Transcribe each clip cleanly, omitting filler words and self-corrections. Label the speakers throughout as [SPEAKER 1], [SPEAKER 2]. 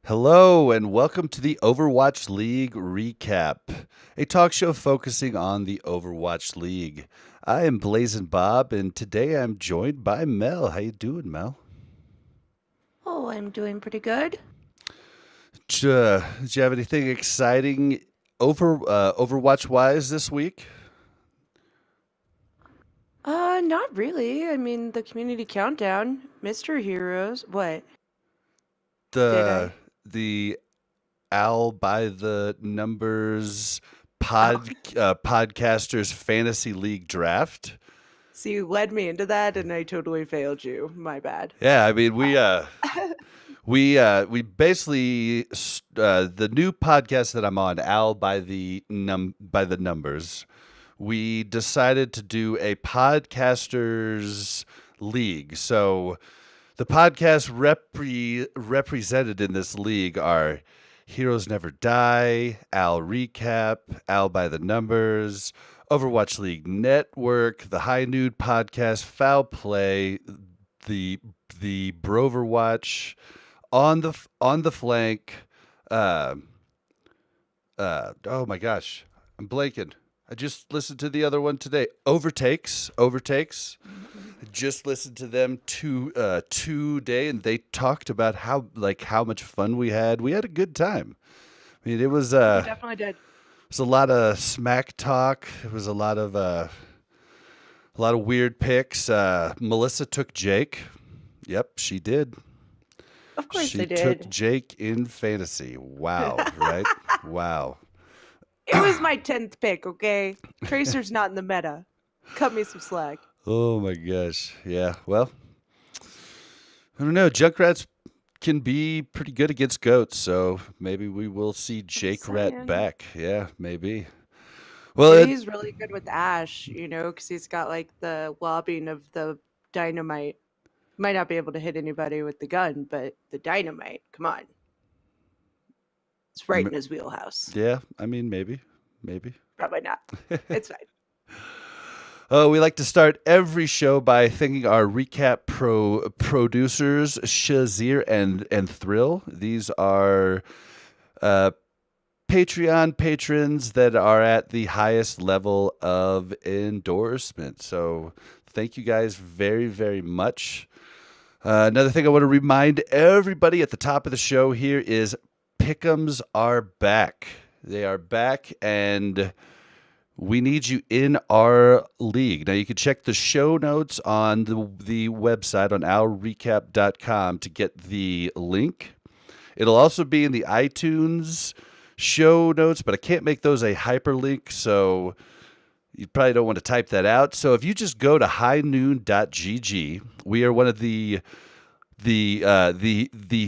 [SPEAKER 1] Hello, and welcome to the Overwatch League recap, a talk show focusing on the Overwatch League. I am BlazzinBob, and today I'm joined by Mel. How you doing, Mel?
[SPEAKER 2] Oh, I'm doing pretty good.
[SPEAKER 1] Did you have anything exciting Overwatch wise this week?
[SPEAKER 2] Not really. I mean, the community countdown, Mr. Heroes. What? Did
[SPEAKER 1] The
[SPEAKER 2] I?
[SPEAKER 1] the Owl by the Numbers
[SPEAKER 2] Oh,
[SPEAKER 1] podcasters fantasy league draft.
[SPEAKER 2] so you led me into that and I totally failed you. My bad.
[SPEAKER 1] Yeah, I mean we basically the new podcast that I'm on, Al by the numbers. We decided to do a podcasters league. So the podcasts represented in this league are Heroes Never Die, Al Recap, Al by the Numbers, Overwatch League Network, the High Nude Podcast, Foul Play, the Broverwatch, on the flank. Uh, oh my gosh, I'm blanking. I just listened to the other one today. Overtakes. I just listened to them today, and they talked about how much fun we had. We had a good time. I mean,
[SPEAKER 2] We definitely did.
[SPEAKER 1] it was a lot of smack talk. It was a lot of weird picks. Melissa took Jake. Yep, she did.
[SPEAKER 2] Of course
[SPEAKER 1] She
[SPEAKER 2] they
[SPEAKER 1] took
[SPEAKER 2] did.
[SPEAKER 1] Jake in fantasy. Wow, right? Wow.
[SPEAKER 2] It was my 10th pick, okay? Tracer's not in the meta. Cut me some slack.
[SPEAKER 1] Oh my gosh. Yeah. Well, I don't know. Junkrats can be pretty good against goats, so maybe we will see
[SPEAKER 2] Just
[SPEAKER 1] Jake Rat
[SPEAKER 2] saying.
[SPEAKER 1] back. Yeah, maybe. Well,
[SPEAKER 2] Maybe he's really good with Ash, because he's got like the lobbing of the dynamite. Might not be able to hit anybody with the gun, but the dynamite, come on. It's right in his wheelhouse.
[SPEAKER 1] yeah. I mean, maybe.
[SPEAKER 2] Probably not. It's fine.
[SPEAKER 1] We like to start every show by thanking our recap producers, Shazir and Thrill. These are uh, Patreon patrons that are at the highest level of endorsement. So thank you guys very, very much. Another thing I want to remind everybody at the top of the show here is Pick'ems are back. They are back, and we need you in our league. Now, you can check the show notes on the website on ourrecap.com to get the link. It'll also be in the iTunes show notes, but I can't make those a hyperlink, so you probably don't want to type that out. So if you just go to highnoon.gg, we are one of the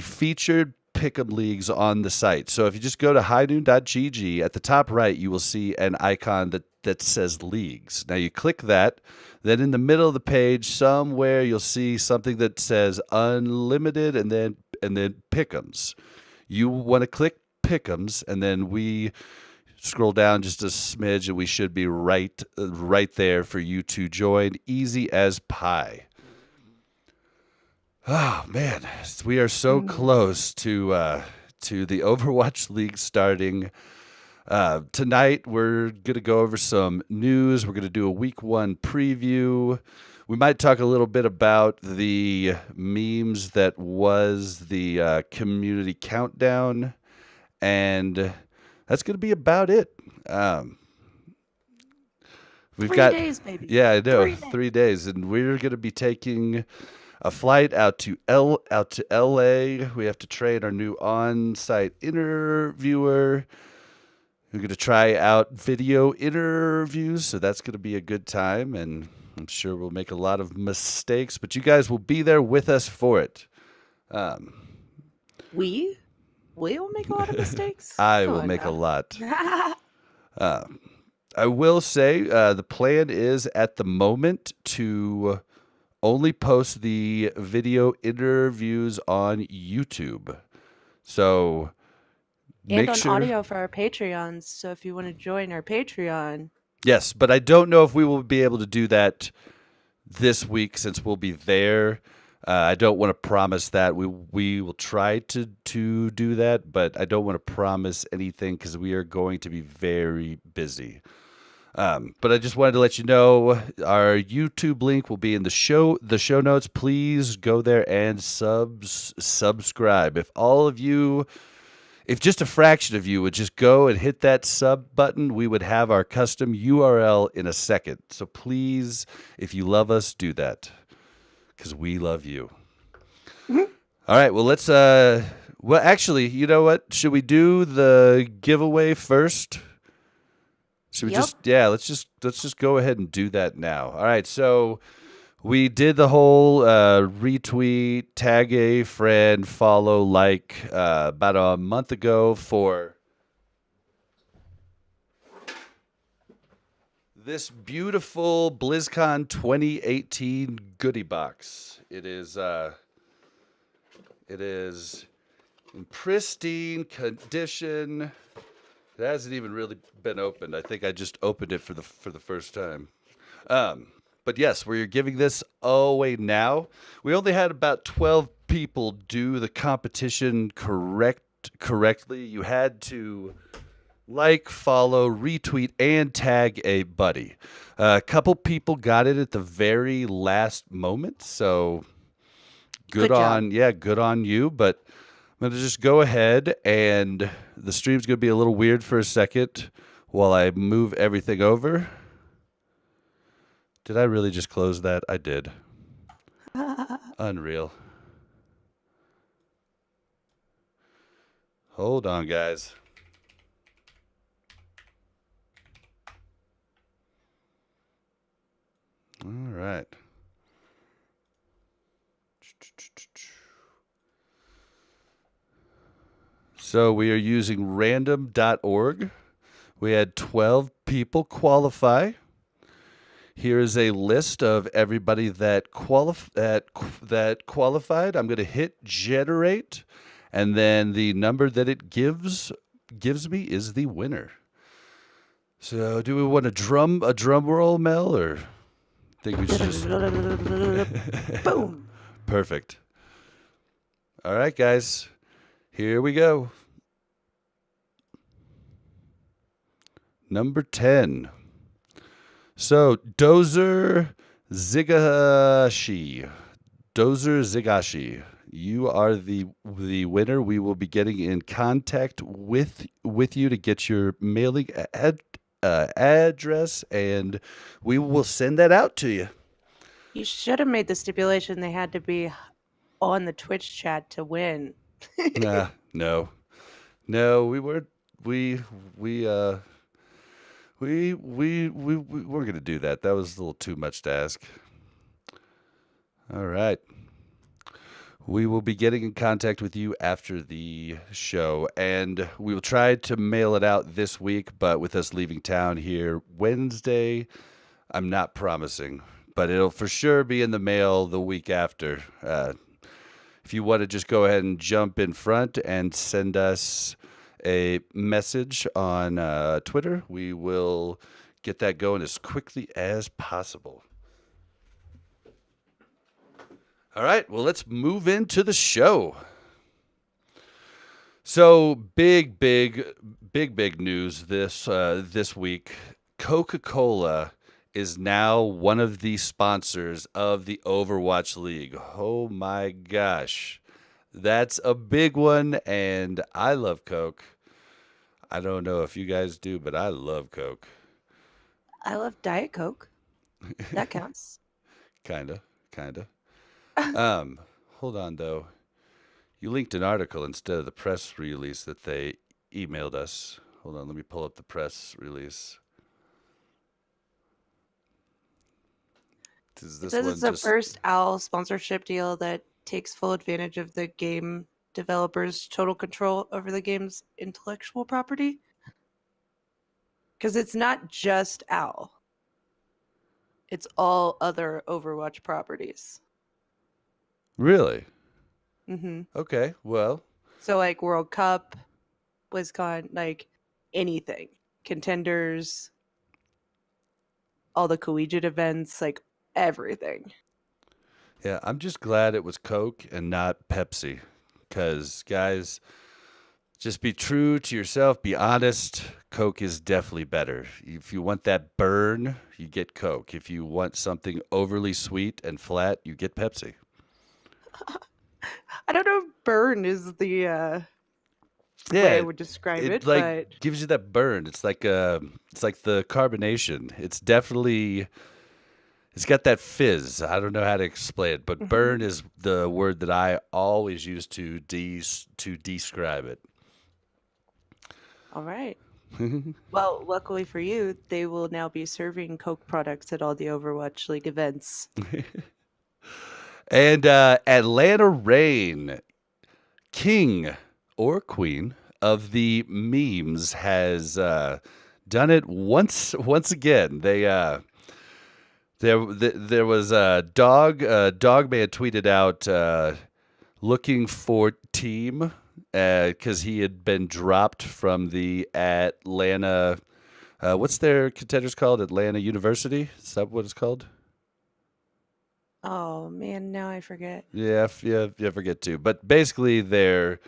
[SPEAKER 1] featured pick'em leagues on the site. So if you just go to highnoon.gg, at the top right, you will see an icon that says leagues. Now you click that. Then in the middle of the page, somewhere you'll see something that says unlimited and then pick'ems. You want to click pick'ems, and then we scroll down just a smidge, and we should be right there for you to join. Easy as pie. Oh man, we are so
[SPEAKER 2] Mm.
[SPEAKER 1] close to the Overwatch League starting. Tonight we're gonna go over some news. We're gonna do a week one preview. We might talk a little bit about the memes that was the community countdown, and that's gonna be about it. Um, we've
[SPEAKER 2] 3
[SPEAKER 1] got,
[SPEAKER 2] days, baby.
[SPEAKER 1] yeah, I know,
[SPEAKER 2] 3 days.
[SPEAKER 1] 3 days, and we're gonna be taking a flight out to LA. We have to train our new on-site interviewer. We're going to try out video interviews, so that's going to be a good time, and I'm sure we'll make a lot of mistakes, but you guys will be there with us for it. Um,
[SPEAKER 2] We? We will make a lot of mistakes?
[SPEAKER 1] I
[SPEAKER 2] Come
[SPEAKER 1] will
[SPEAKER 2] on
[SPEAKER 1] make a lot.
[SPEAKER 2] now.
[SPEAKER 1] Uh, I will say the plan is at the moment to only post the video interviews on YouTube. So
[SPEAKER 2] And
[SPEAKER 1] make
[SPEAKER 2] on
[SPEAKER 1] sure.
[SPEAKER 2] audio for our Patreons. So if you want to join our Patreon,
[SPEAKER 1] Yes, but I don't know if we will be able to do that this week since we'll be there. I don't want to promise that we will try to do that, but I don't want to promise anything because we are going to be very busy. But I just wanted to let you know our YouTube link will be in the show notes. Please go there and subscribe. If just a fraction of you would just go and hit that sub button, we would have our custom URL in a second. So please, if you love us, do that because we love you. All right, well well actually, you know what? Should we do the giveaway first? Should we
[SPEAKER 2] Yep.
[SPEAKER 1] let's just go ahead and do that now. All right, so we did the whole retweet, tag a friend, follow, like about a month ago for this beautiful BlizzCon 2018 goodie box. It is in pristine condition. It hasn't even really been opened. I think I just opened it for the first time. But yes, we're giving this away now. We only had about 12 people do the competition correctly. You had to like, follow, retweet, and tag a buddy. A couple people got it at the very last moment, so
[SPEAKER 2] Good job.
[SPEAKER 1] good on you. But I'm gonna just go ahead, and the stream's gonna be a little weird for a second while I move everything over. Did I really just close that? I did. Unreal. Hold on, guys. All right. So we are using random.org. We had 12 people qualify. Here is a list of everybody that qualified. I'm going to hit generate, and then the number that it gives me is the winner. So, do we want a drum roll, Mel, or think we should just
[SPEAKER 2] Boom.
[SPEAKER 1] perfect? All right, guys, here we go. Number 10. So, Dozer Zigashi. You are the winner. We will be getting in contact with you to get your mailing address, and we will send that out to you.
[SPEAKER 2] You should have made the stipulation they had to be on the Twitch chat to win.
[SPEAKER 1] No, we weren't. We weren't going to do that. That was a little too much to ask. All right. We will be getting in contact with you after the show, and we will try to mail it out this week, but with us leaving town here Wednesday, I'm not promising, but it'll for sure be in the mail the week after. If you want to just go ahead and jump in front and send us a message on Twitter, we will get that going as quickly as possible. All right, well, let's move into the show. So big news this week. Coca-Cola is now one of the sponsors of the Overwatch League. Oh my gosh. That's a big one, and I love Coke. I don't know if you guys do, but I love Coke.
[SPEAKER 2] I love Diet Coke. That counts.
[SPEAKER 1] Kinda. Hold on though. You linked an article instead of the press release that they emailed us. Hold on, let me pull up the press release. Does this
[SPEAKER 2] This
[SPEAKER 1] one
[SPEAKER 2] is the
[SPEAKER 1] just
[SPEAKER 2] first OWL sponsorship deal that takes full advantage of the game developers' total control over the game's intellectual property. Because it's not just OWL. It's all other Overwatch properties.
[SPEAKER 1] really?
[SPEAKER 2] Mm-hmm.
[SPEAKER 1] Okay, well,
[SPEAKER 2] So like World Cup, BlizzCon, like anything. Contenders, all the collegiate events, like everything.
[SPEAKER 1] Yeah, I'm just glad it was Coke and not Pepsi. Because, guys, just be true to yourself. Be honest. Coke is definitely better. If you want that burn, you get Coke. If you want something overly sweet and flat, you get Pepsi.
[SPEAKER 2] I don't know if burn is the way I
[SPEAKER 1] Yeah,
[SPEAKER 2] would describe
[SPEAKER 1] it
[SPEAKER 2] it,
[SPEAKER 1] like
[SPEAKER 2] but
[SPEAKER 1] gives you that burn. It's like the carbonation. It's definitely it's got that fizz. I don't know how to explain it, but
[SPEAKER 2] mhm.
[SPEAKER 1] burn is the word that I always use to describe it.
[SPEAKER 2] All right. Well, luckily for you, they will now be serving Coke products at all the Overwatch League events.
[SPEAKER 1] And Atlanta Rain, king or queen of the memes, has done it once again. There was a Dogman tweeted out looking for team because he had been dropped from the Atlanta. What's their contenders called? Atlanta University? Is that what it's called?
[SPEAKER 2] Oh man, now I forget.
[SPEAKER 1] Yeah, yeah, forget to. But basically, their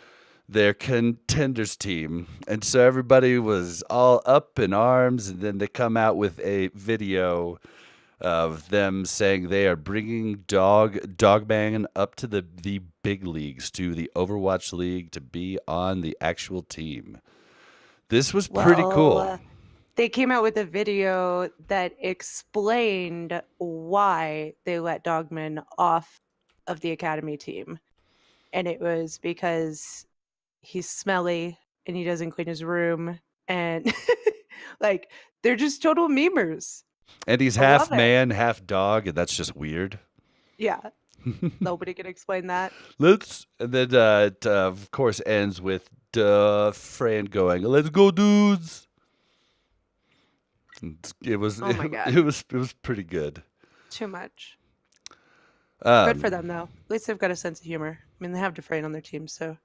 [SPEAKER 1] contenders team, and so everybody was all up in arms, and then they come out with a video of them saying they are bringing Dogman up to the big leagues, to the Overwatch League, to be on the actual team. This was pretty
[SPEAKER 2] Well,
[SPEAKER 1] cool.
[SPEAKER 2] they came out with a video that explained why they let Dogman off of the academy team. And it was because he's smelly and he doesn't clean his room. And like, they're just total memers.
[SPEAKER 1] And he's
[SPEAKER 2] I love
[SPEAKER 1] half
[SPEAKER 2] it.
[SPEAKER 1] man, half dog, and that's just weird.
[SPEAKER 2] Yeah. Nobody can explain that.
[SPEAKER 1] And then it of course ends with Fran going, "Let's go, dudes." It was
[SPEAKER 2] Oh my God.
[SPEAKER 1] it was pretty good.
[SPEAKER 2] Too much. Good for
[SPEAKER 1] Um,
[SPEAKER 2] them, though. At least they've got a sense of humor. I mean, they have Dufresne on their team, so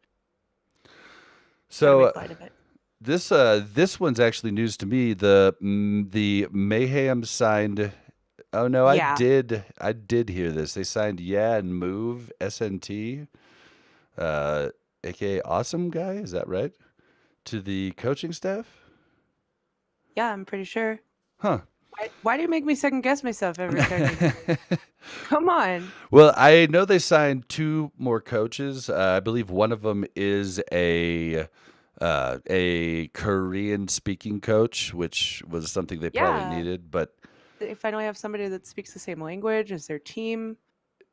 [SPEAKER 2] gotta
[SPEAKER 1] so
[SPEAKER 2] make light of it.
[SPEAKER 1] this one's actually news to me. The Mayhem signed. Oh no,
[SPEAKER 2] Yeah.
[SPEAKER 1] I did hear this. They signed Yeah and Move SNT, aka Awesome Guy. Is that right? To the coaching staff.
[SPEAKER 2] Yeah, I'm pretty sure.
[SPEAKER 1] Huh.
[SPEAKER 2] Why do you make me second guess myself every time? Come on.
[SPEAKER 1] Well, I know they signed two more coaches. I believe one of them is a Korean speaking coach, which was something they probably
[SPEAKER 2] Yeah.
[SPEAKER 1] needed.
[SPEAKER 2] They finally have somebody that speaks the same language as their team.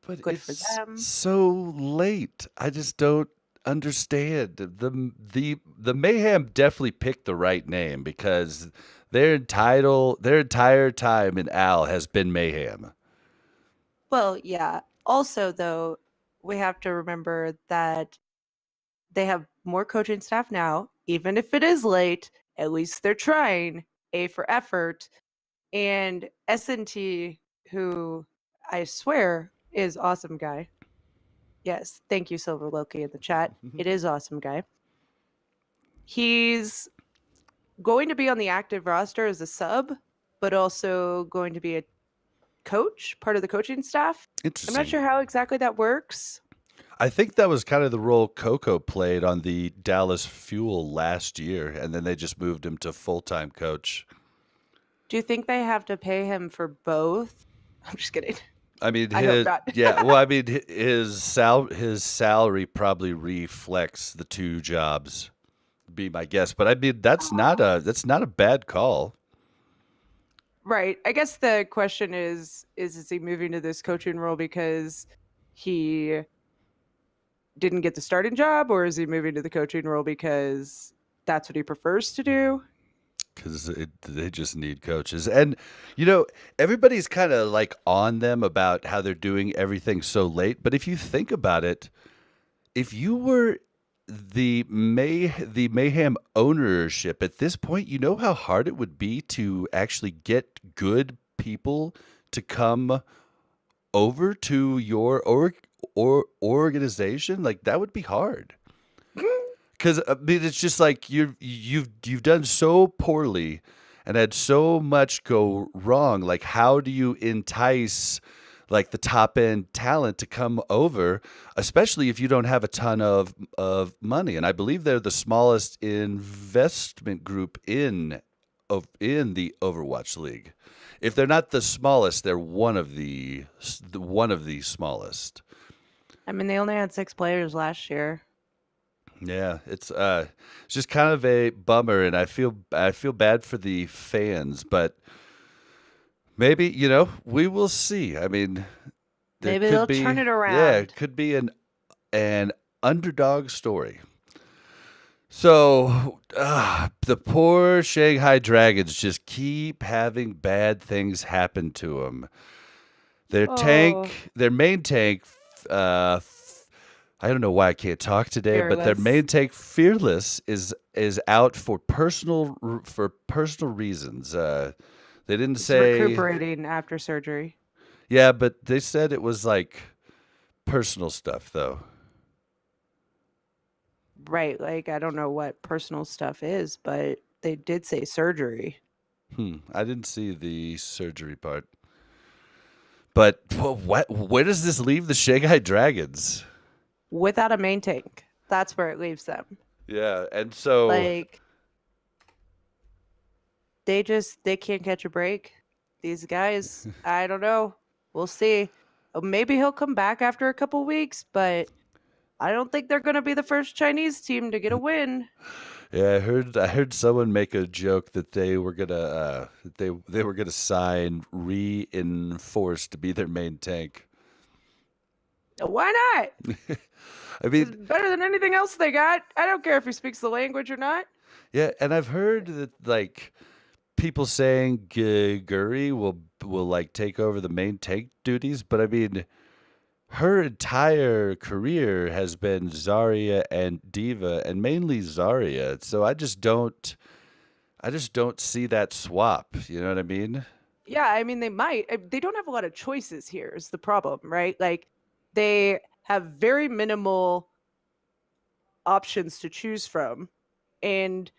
[SPEAKER 1] But
[SPEAKER 2] Good for
[SPEAKER 1] it's
[SPEAKER 2] them.
[SPEAKER 1] so late. I just don't understand. The Mayhem definitely picked the right name because their entire time in Al has been Mayhem.
[SPEAKER 2] Well, yeah. Also, though, we have to remember that they have more coaching staff now. Even if it is late, at least they're trying. A for effort. And SNT, who I swear is awesome guy. Yes, thank you, Silver Loki, in the chat. It is awesome guy. He's going to be on the active roster as a sub, but also going to be a coach, part of the coaching staff. I'm
[SPEAKER 1] Interesting.
[SPEAKER 2] not sure how exactly that works.
[SPEAKER 1] I think that was kind of the role Coco played on the Dallas Fuel last year, and then they just moved him to full-time coach.
[SPEAKER 2] Do you think they have to pay him for both? I'm just kidding.
[SPEAKER 1] I mean,
[SPEAKER 2] I hope not.
[SPEAKER 1] yeah. Well, I mean, his salary probably reflects the two jobs. Be my guess, but I mean, that's not a bad call.
[SPEAKER 2] Right. I guess the question is he moving to this coaching role because he didn't get the starting job, or is he moving to the coaching role because that's what he prefers to do?
[SPEAKER 1] Because they just need coaches, and everybody's kind of like on them about how they're doing everything so late. But if you think about it, if you were the Mayhem ownership at this point, you know how hard it would be to actually get good people to come over to your organization. Like that would be hard. Because I mean, it's just like you've done so poorly and had so much go wrong. Like, how do you entice like the top end talent to come over, especially if you don't have a ton of money. And I believe they're the smallest investment group in the Overwatch League. If they're not the smallest, they're one of the smallest.
[SPEAKER 2] I mean, they only had 6 players last year.
[SPEAKER 1] Yeah, it's just kind of a bummer, and I feel bad for the fans, but maybe we will see. I mean, there
[SPEAKER 2] Maybe
[SPEAKER 1] could
[SPEAKER 2] they'll turn
[SPEAKER 1] be
[SPEAKER 2] it
[SPEAKER 1] yeah,
[SPEAKER 2] around.
[SPEAKER 1] it could be an underdog story. So the poor Shanghai Dragons just keep having bad things happen to them.
[SPEAKER 2] Oh,
[SPEAKER 1] Their main tank, I don't know why I can't talk today, but their
[SPEAKER 2] fearless.
[SPEAKER 1] main tank, Fearless, is out for personal reasons. They didn't
[SPEAKER 2] He's
[SPEAKER 1] say,
[SPEAKER 2] recuperating after surgery.
[SPEAKER 1] yeah, but they said it was like personal stuff, though.
[SPEAKER 2] Right. Like, I don't know what personal stuff is, but they did say surgery.
[SPEAKER 1] I didn't see the surgery part. But where does this leave the Shanghai Dragons?
[SPEAKER 2] Without a main tank. That's where it leaves them.
[SPEAKER 1] Yeah, and so
[SPEAKER 2] Like, they can't catch a break. These guys, I don't know. We'll see. Maybe he'll come back after a couple weeks, but I don't think they're going to be the first Chinese team to get a win.
[SPEAKER 1] yeah, I heard someone make a joke that they were gonna sign Reinforced to be their main tank.
[SPEAKER 2] Why not?
[SPEAKER 1] I
[SPEAKER 2] It's
[SPEAKER 1] mean,
[SPEAKER 2] better than anything else they got. I don't care if he speaks the language or not.
[SPEAKER 1] yeah, and I've heard that like people saying Guri will like take over the main tank duties, but I mean her entire career has been Zarya and Diva, and mainly Zarya. So I just don't see that swap. You know what I mean?
[SPEAKER 2] Yeah, I mean, they might. They don't have a lot of choices here, is the problem, right? Like, they have very minimal options to choose from, and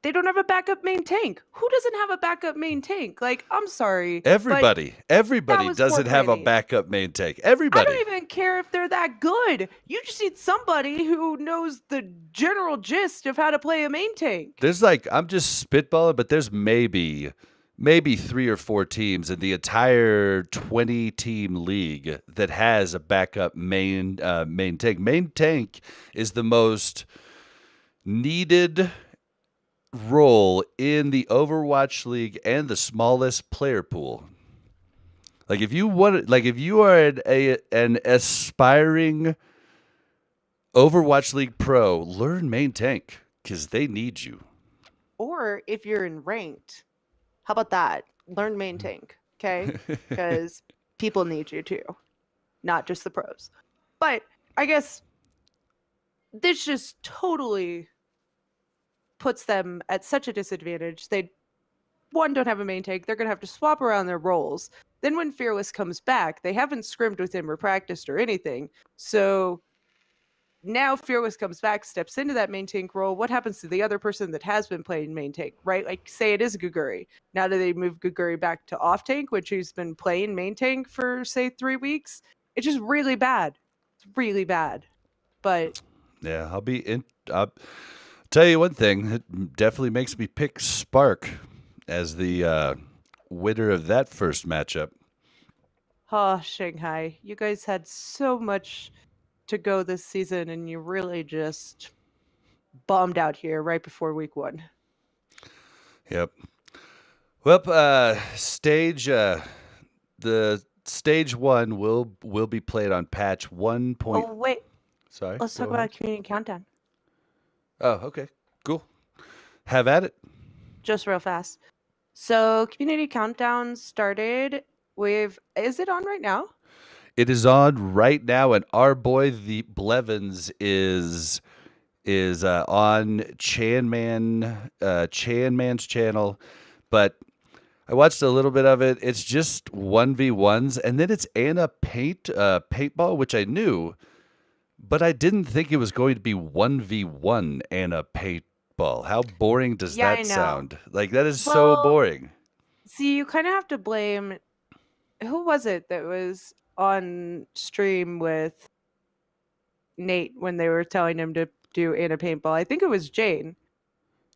[SPEAKER 2] they don't have a backup main tank. Who doesn't have a backup main tank? Like, I'm sorry, but that
[SPEAKER 1] Everybody
[SPEAKER 2] was poor
[SPEAKER 1] doesn't have a
[SPEAKER 2] planning.
[SPEAKER 1] backup main tank.
[SPEAKER 2] I
[SPEAKER 1] Everybody.
[SPEAKER 2] don't even care if they're that good. You just need somebody who knows the general gist of how to play a main tank.
[SPEAKER 1] There's like I'm just spitballing, but there's maybe 3 or 4 teams in the entire 20 team league that has a backup main tank. Main tank is the most needed role in the Overwatch League and the smallest player pool. If you are an aspiring Overwatch League pro, learn main tank because they need you.
[SPEAKER 2] Or if you're in ranked, how about that? Learn main tank, okay? Because people need you too, not just the pros. But I guess this just totally puts them at such a disadvantage. They, one, don't have a main tank. They're going to have to swap around their roles. Then when Fearless comes back, they haven't scrimmed with him or practiced or anything. So now Fearless comes back, steps into that main tank role. What happens to the other person that has been playing main tank, right? Like, say it is Guguri. Now do they move Guguri back to off tank, which he's been playing main tank for, say, 3 weeks? It's just really bad. It's really bad. But
[SPEAKER 1] Yeah, I'll tell you one thing. It definitely makes me pick Spark as the winner of that first matchup.
[SPEAKER 2] oh, Shanghai, you guys had so much to go this season, and you really just bombed out here right before week 1.
[SPEAKER 1] Yep. Well, the stage one will be played on patch 1.
[SPEAKER 2] Oh, wait.
[SPEAKER 1] Sorry,
[SPEAKER 2] Let's talk
[SPEAKER 1] go ahead.
[SPEAKER 2] about Community Countdown.
[SPEAKER 1] Oh, okay, cool. Have at it.
[SPEAKER 2] Just real fast. So, Community Countdown started with. Is it on right now?
[SPEAKER 1] It is on right now, and our boy the Blevins is on Chanman's channel, but I watched a little bit of it. It's just 1v1s, and then it's Anna paintball, which I knew, but I didn't think it was going to be 1v1 Anna paintball. How boring does
[SPEAKER 2] Yeah, I
[SPEAKER 1] that
[SPEAKER 2] know.
[SPEAKER 1] sound? Like that is so
[SPEAKER 2] Well,
[SPEAKER 1] boring.
[SPEAKER 2] see, you kind of have to blame who was it that was on stream with Nate when they were telling him to do Anna Paintball? I think it was Jane.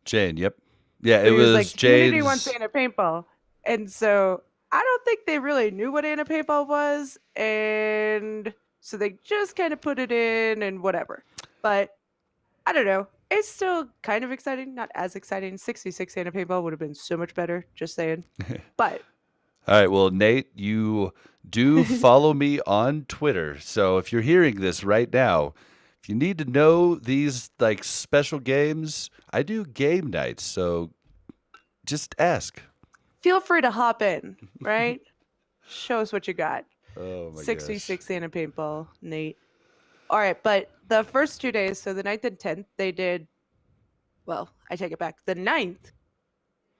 [SPEAKER 1] Jane, yep. Yeah, it
[SPEAKER 2] But he was like,
[SPEAKER 1] was
[SPEAKER 2] the community wants
[SPEAKER 1] Jane's.
[SPEAKER 2] Anna Paintball. And so I don't think they really knew what Anna Paintball was. And so they just kind of put it in and whatever. But I don't know. It's still kind of exciting. Not as exciting. 66 Anna Paintball would have been so much better. Just saying. But
[SPEAKER 1] All right, well, Nate, you do follow me on Twitter. So if you're hearing this right now, if you need to know these like special games, I do game nights. So just ask.
[SPEAKER 2] feel free to hop in, right? Show us what you got.
[SPEAKER 1] Oh my gosh.
[SPEAKER 2] 66 Anna Paintball, Nate. All right, but the first 2 days, so the 9th and 10th, they did, well, I take it back. The 9th,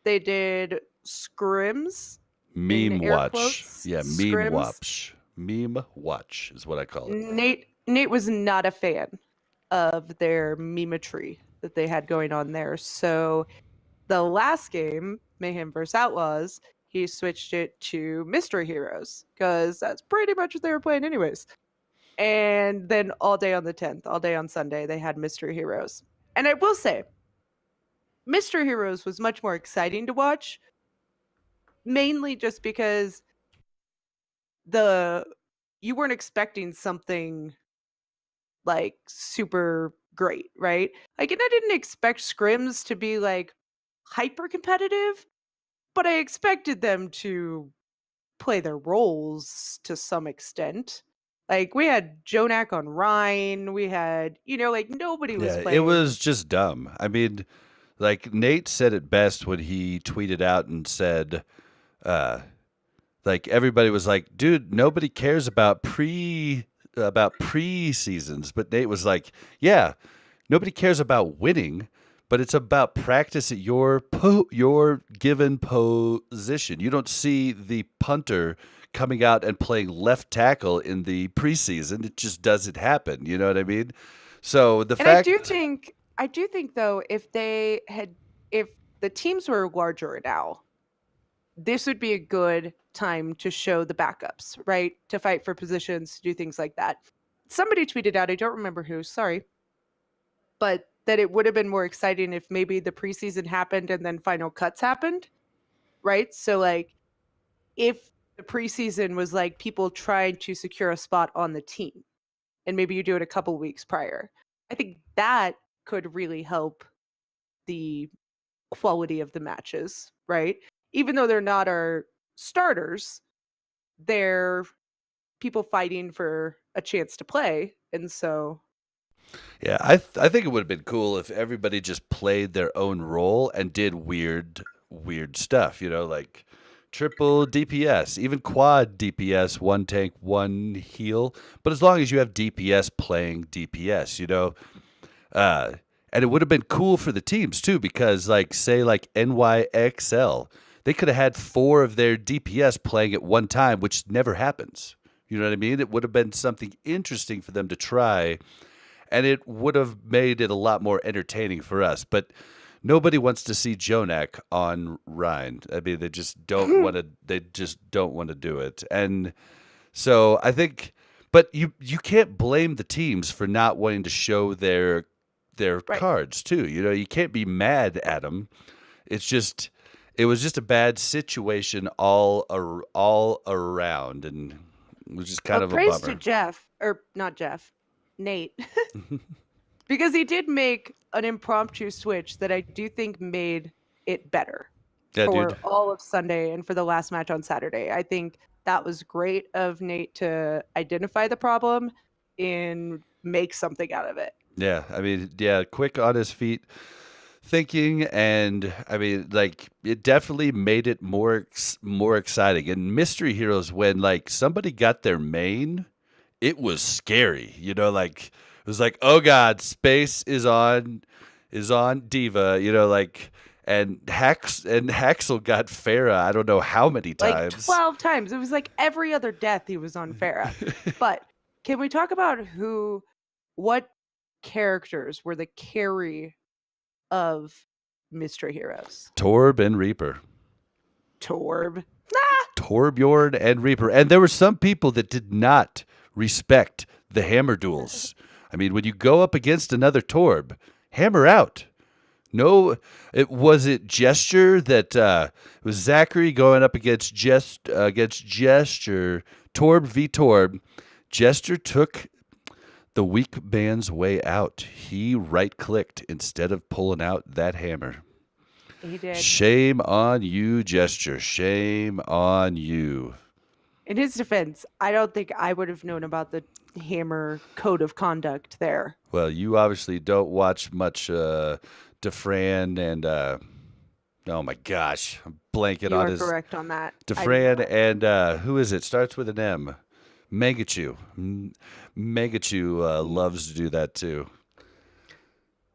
[SPEAKER 2] they did scrims.
[SPEAKER 1] Meme
[SPEAKER 2] air
[SPEAKER 1] watch.
[SPEAKER 2] quotes,
[SPEAKER 1] Yeah, meme
[SPEAKER 2] scrims.
[SPEAKER 1] watch. Meme watch is what I call it.
[SPEAKER 2] Nate was not a fan of their memetry that they had going on there. So the last game, Mayhem vs. Outlaws, he switched it to Mystery Heroes because that's pretty much what they were playing anyways. And then all day on the 10th, all day on Sunday, they had Mystery Heroes. And I will say, Mystery Heroes was much more exciting to watch, mainly just because you weren't expecting something like super great, right? Like, and I didn't expect scrims to be like hyper competitive, but I expected them to play their roles to some extent. Like, we had Jonak on Rhine, we had, like nobody was
[SPEAKER 1] Yeah, it
[SPEAKER 2] playing.
[SPEAKER 1] was just dumb. I mean, like Nate said it best when he tweeted out and said, uh, like everybody was like, dude, nobody cares about pre seasons. But Nate was like, yeah, nobody cares about winning, but it's about practice at your given position. You don't see the punter coming out and playing left tackle in the preseason. It just doesn't happen. You know what I mean? So the
[SPEAKER 2] And I
[SPEAKER 1] fact,
[SPEAKER 2] do think though, if the teams were larger now, this would be a good time to show the backups, right? To fight for positions, to do things like that. Somebody tweeted out, I don't remember who, sorry, but that it would have been more exciting if maybe the preseason happened and then final cuts happened, right? So, like, if the preseason was like people trying to secure a spot on the team, and maybe you do it a couple weeks prior, I think that could really help the quality of the matches, right? Even though they're not our starters, they're people fighting for a chance to play. And so,
[SPEAKER 1] yeah, I think it would have been cool if everybody just played their own role and did weird stuff. You know, like triple DPS, even quad DPS, one tank, one heal. But as long as you have DPS playing DPS, uh, and it would have been cool for the teams too, because like say like NYXL, they could have had four of their DPS playing at one time, which never happens. You know what I mean? It would have been something interesting for them to try, and it would have made it a lot more entertaining for us. But nobody wants to see Jonak on Rhine. I mean, they just don't want to. They just don't want to do it, and so I think. But you can't blame the teams for not wanting to show their
[SPEAKER 2] right.
[SPEAKER 1] cards too. You know, you can't be mad at them. It's just it was just a bad situation all around, and it was just kind
[SPEAKER 2] Well,
[SPEAKER 1] of a
[SPEAKER 2] praise to
[SPEAKER 1] bummer.
[SPEAKER 2] Jeff, or not Jeff, Nate, because he did make an impromptu switch that I do think made it better
[SPEAKER 1] Yeah, dude.
[SPEAKER 2] for all of Sunday and for the last match on Saturday. I think that was great of Nate to identify the problem and make something out of it.
[SPEAKER 1] Yeah, I mean, yeah, quick on his feet thinking, and I mean, like it definitely made it more exciting. And Mystery Heroes, when like somebody got their main, it was scary. You know, like it was like, oh god, space is on Diva. You know, like and Haxel got Farah. I don't know how many
[SPEAKER 2] Like
[SPEAKER 1] times.
[SPEAKER 2] 12 times. It was like every other death he was on Farah. But can we talk about what characters were the carry of Mystery Heroes?
[SPEAKER 1] Torb and Reaper.
[SPEAKER 2] Torb.
[SPEAKER 1] Torbjorn and Reaper. And there were some people that did not respect the hammer duels. I mean, when you go up against another Torb, hammer out. No, it Gesture that it was Zachary going up against Gesture, Torb v Torb. Gesture took the weak man's way out. He right-clicked instead of pulling out that hammer.
[SPEAKER 2] He did.
[SPEAKER 1] Shame on you, Gesture. Shame on you.
[SPEAKER 2] In his defense, I don't think I would have known about the hammer code of conduct there.
[SPEAKER 1] Well, you obviously don't watch much DeFran and oh my gosh, I'm blanking
[SPEAKER 2] You
[SPEAKER 1] on
[SPEAKER 2] are
[SPEAKER 1] his
[SPEAKER 2] correct on that.
[SPEAKER 1] DeFran and who is it? Starts with an M. Megachu. Megachu loves to do that too.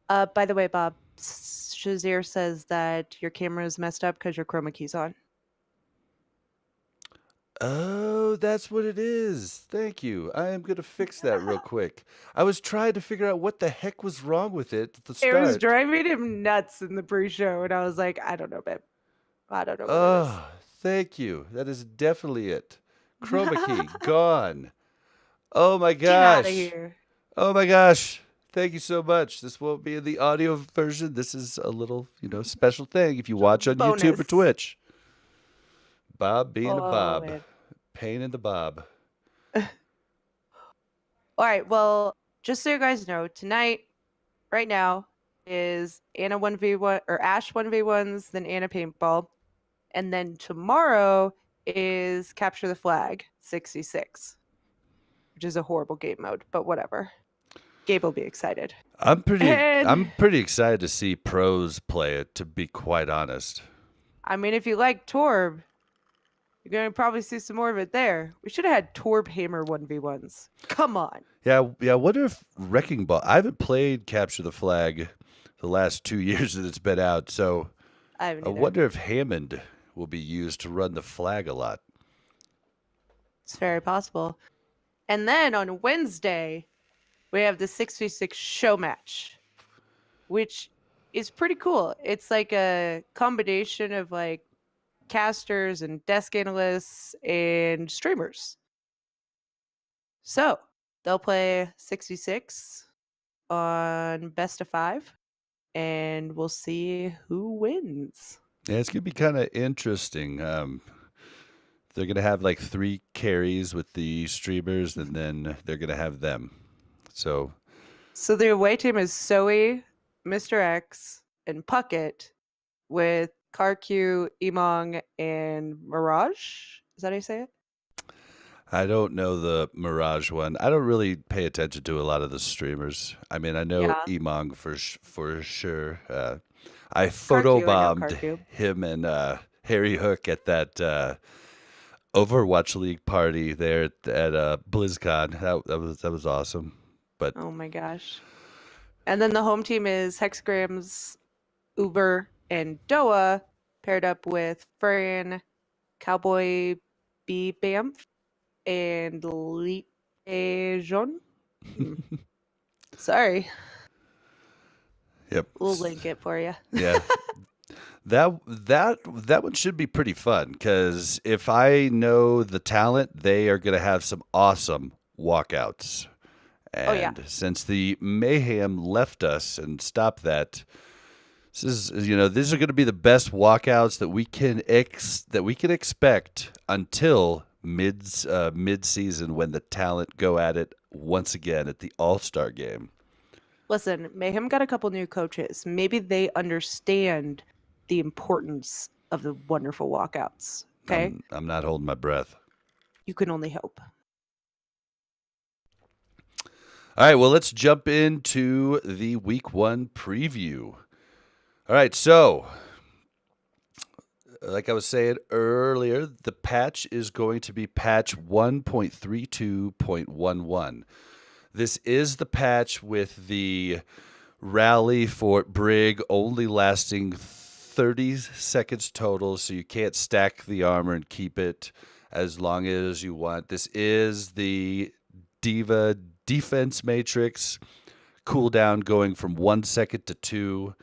[SPEAKER 2] By the way, Bob, Shazir says that your camera is messed up because your chroma key's on.
[SPEAKER 1] Oh, that's what it is. Thank you. I am going to fix that real quick. I was trying to figure out what the heck was wrong with it at the start.
[SPEAKER 2] It was driving him nuts in the pre-show, and I was like, I don't know, babe. I don't know what it is.
[SPEAKER 1] Thank you. That is definitely it. Chroma key gone. Oh my
[SPEAKER 2] Get out
[SPEAKER 1] gosh.
[SPEAKER 2] of here.
[SPEAKER 1] Oh my gosh. Thank you so much. This won't be in the audio version. This is a little, special thing if you watch on YouTube or
[SPEAKER 2] Bonus.
[SPEAKER 1] Twitch. Bob being a Bob.
[SPEAKER 2] Man.
[SPEAKER 1] Pain in the Bob.
[SPEAKER 2] All right. Well, just so you guys know, tonight, right now, is Anna 1v1 or Ash 1v1s, then Anna Paintball. And then tomorrow is Capture the Flag 66, which is a horrible game mode, but whatever. Gabe will be excited.
[SPEAKER 1] I'm pretty excited to see pros play it, to be quite honest.
[SPEAKER 2] I mean, if you like Torb, you're going to probably see some more of it there. We should have had Torb Hammer 1v1s. Come on.
[SPEAKER 1] Yeah. I wonder if Wrecking Ball. I haven't played Capture the Flag the last 2 years that it's been out, so
[SPEAKER 2] I
[SPEAKER 1] wonder if Hammond will be used to run the flag a lot.
[SPEAKER 2] It's very possible. And then on Wednesday, we have the 6v6 show match, which is pretty cool. It's like a combination of like casters and desk analysts and streamers. So they'll play 6v6 on best of 5, and we'll see who wins.
[SPEAKER 1] Yeah, it's gonna be kind of interesting. They're gonna have like 3 carries with the streamers, and then they're gonna have them. So
[SPEAKER 2] the away team is Zoe, Mr. X, and Puckett, with Karq, Emong, and Mirage. Is that how you say it?
[SPEAKER 1] I don't know the Mirage one. I don't really pay attention to a lot of the streamers. I mean, I know Emong for sure. I photobombed him and Harry Hook at that Overwatch League party there at BlizzCon. That was awesome. But
[SPEAKER 2] oh my gosh! And then the home team is Hexagrams, Uber, and Doa, paired up with Furrian, Cowboy B Bamf, and Lee Jean. Sorry.
[SPEAKER 1] Yep.
[SPEAKER 2] We'll link it for you.
[SPEAKER 1] Yeah. That one should be pretty fun, because if I know the talent, they are going to have some awesome walkouts. And since the Mayhem left us and stopped that, these are going to be the best walkouts that we can expect until mid-season, when the talent go at it once again at the All-Star game.
[SPEAKER 2] Listen, Mayhem got a couple new coaches. Maybe they understand the importance of the wonderful walkouts. Okay?
[SPEAKER 1] I'm not holding my breath.
[SPEAKER 2] You can only hope.
[SPEAKER 1] All right, well, let's jump into the Week 1 preview. All right, so like I was saying earlier, the patch is going to be patch 1.32.11. This is the patch with the rally for Brig only lasting 30 seconds total, so you can't stack the armor and keep it as long as you want. This is the Diva defense matrix, cooldown going from 1 second to 2.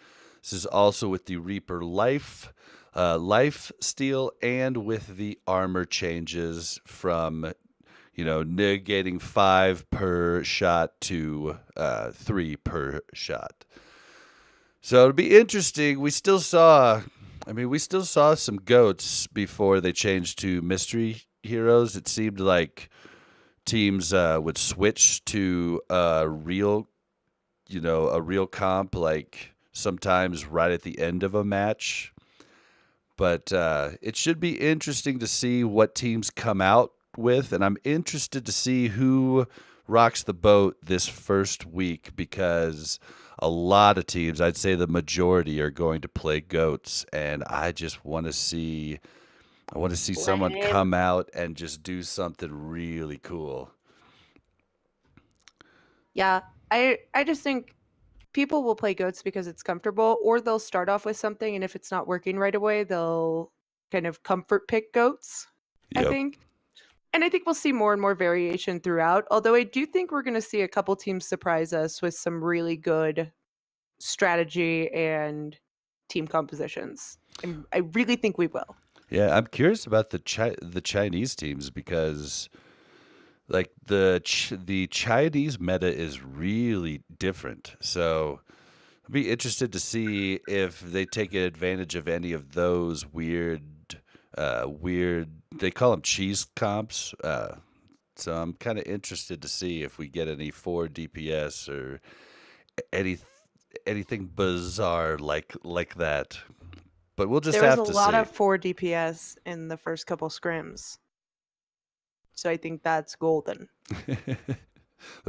[SPEAKER 1] This is also with the Reaper life. life steal and with the armor changes from negating 5 per shot to 3 per shot. So it'll be interesting. We still saw some goats before they changed to mystery heroes. It seemed like teams would switch to a real comp, like sometimes right at the end of a match. But it should be interesting to see what teams come out with, and I'm interested to see who rocks the boat this first week, because a lot of teams, I'd say the majority, are going to play goats, and I just want to see someone come out and just do something really cool.
[SPEAKER 2] Yeah, I just think people will play goats because it's comfortable, or they'll start off with something, and if it's not working right away, they'll kind of comfort pick goats,
[SPEAKER 1] Yep.
[SPEAKER 2] I think. And I think we'll see more and more variation throughout, although I do think we're going to see a couple teams surprise us with some really good strategy and team compositions. And I really think we will.
[SPEAKER 1] Yeah, I'm curious about the Chinese teams, because like the Chinese meta is really different. So I'd be interested to see if they take advantage of any of those weird. They call them cheese comps. So I'm kind of interested to see if we get any 4 DPS or anything bizarre like that. But we'll just have to see.
[SPEAKER 2] There was a lot of 4 DPS in the first couple scrims. So I think that's golden.
[SPEAKER 1] There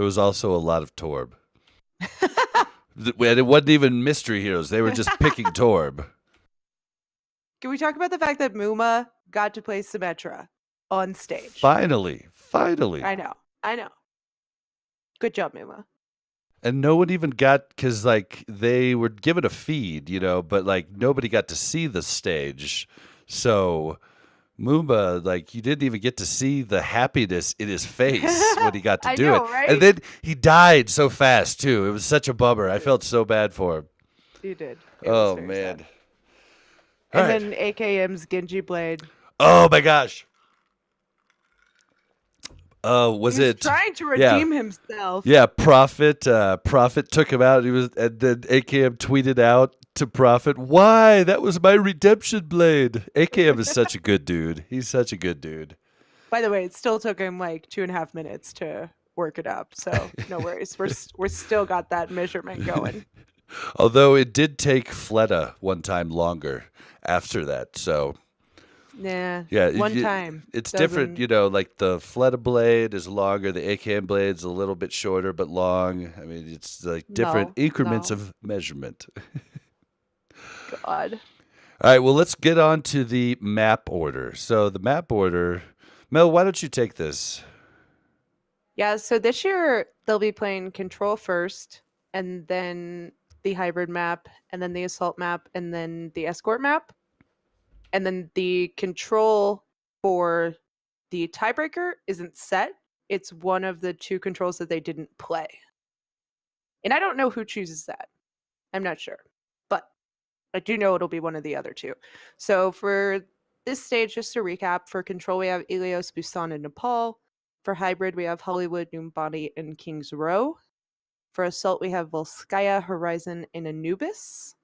[SPEAKER 1] was also a lot of Torb. It wasn't even mystery heroes. They were just picking Torb.
[SPEAKER 2] Can we talk about the fact that Muma got to play Symmetra on stage?
[SPEAKER 1] Finally.
[SPEAKER 2] I know. Good job, Muma.
[SPEAKER 1] And no one even got, because like they were given a feed, but like nobody got to see the stage. So Muma, like, you didn't even get to see the happiness in his face when he got to do it.
[SPEAKER 2] Right?
[SPEAKER 1] And then he died so fast too. It was such a bummer. I felt so bad for him.
[SPEAKER 2] You did.
[SPEAKER 1] Oh man.
[SPEAKER 2] Sad. And then AKM's Genji Blade.
[SPEAKER 1] Oh my gosh. Was
[SPEAKER 2] He's
[SPEAKER 1] it
[SPEAKER 2] trying to redeem himself?
[SPEAKER 1] Yeah, Prophet took him out. And then AKM tweeted out to Prophet, "Why? That was my redemption blade." AKM is such a good dude. He's such a good dude.
[SPEAKER 2] By the way, it still took him like 2.5 minutes to work it up, so no worries. We're still got that measurement going.
[SPEAKER 1] Although it did take Fleta one time longer after that, so.
[SPEAKER 2] Yeah.
[SPEAKER 1] One
[SPEAKER 2] time.
[SPEAKER 1] It's different, like the Fleta blade is longer, the AKM blade's a little bit shorter but long. I mean, it's like different increments of measurement.
[SPEAKER 2] God.
[SPEAKER 1] All right, well, let's get on to the map order. So the map order, Mel, why don't you take this?
[SPEAKER 2] Yeah, so this year they'll be playing Control first, and then the hybrid map, and then the assault map, and then the escort map. And then the control for the tiebreaker isn't set. It's one of the 2 controls that they didn't play. And I don't know who chooses that. I'm not sure. But I do know it'll be one of the other 2. So for this stage, just to recap, for control we have Ilios, Busan, and Nepal. For hybrid, we have Hollywood, Numbani, and Kings Row. For assault, we have Volskaya, Horizon, and Anubis.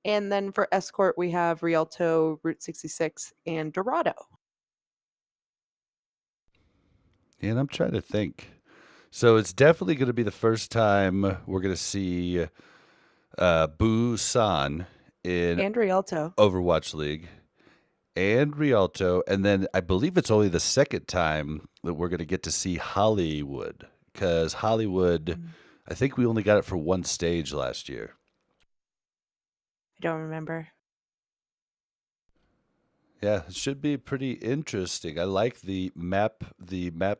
[SPEAKER 2] And then for escort, we have Rialto, Route 66, and Dorado.
[SPEAKER 1] And I'm trying to think. So it's definitely going to be the first time we're going to see Busan in
[SPEAKER 2] Rialto.
[SPEAKER 1] Overwatch League. And Rialto. And then I believe it's only the second time that we're going to get to see Hollywood. Because Hollywood, I think we only got it for one stage last year.
[SPEAKER 2] I don't remember.
[SPEAKER 1] Yeah, it should be pretty interesting. I like the map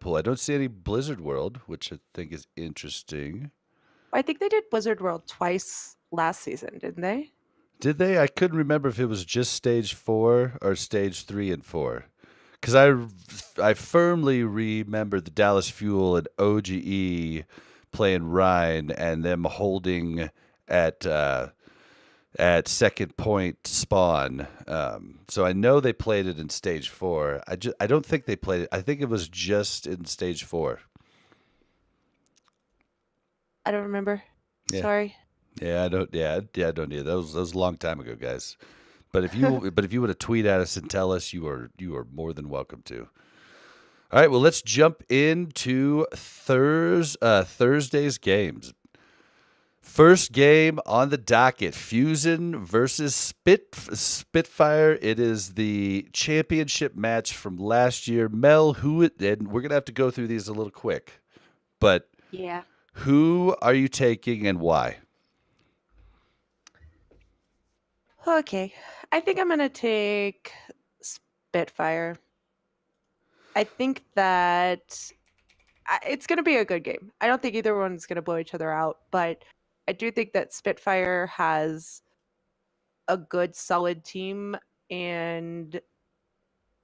[SPEAKER 1] pool. I don't see any Blizzard World, which I think is interesting.
[SPEAKER 2] I think they did Blizzard World twice last season, didn't they?
[SPEAKER 1] Did they? I couldn't remember if it was just stage 4 or stage 3 and 4. Because I firmly remember the Dallas Fuel and OGE playing Rhine and them holding at at second point spawn. So I know they played it in stage 4. I don't think they played it. I think it was just in stage 4.
[SPEAKER 2] I don't remember.
[SPEAKER 1] Yeah.
[SPEAKER 2] Sorry.
[SPEAKER 1] Yeah, I don't. I don't either. That was a long time ago, guys. But if you would have tweeted at us and tell us, you are more than welcome to. All right, well, let's jump into Thursday's games. First game on the docket: Fusion versus Spitfire. It is the championship match from last year. Mel, and we're gonna have to go through these a little quick, but
[SPEAKER 2] Yeah.
[SPEAKER 1] who are you taking and why?
[SPEAKER 2] Okay. I think I'm going to take Spitfire. I think that it's going to be a good game. I don't think either one's going to blow each other out, but I do think that Spitfire has a good, solid team, and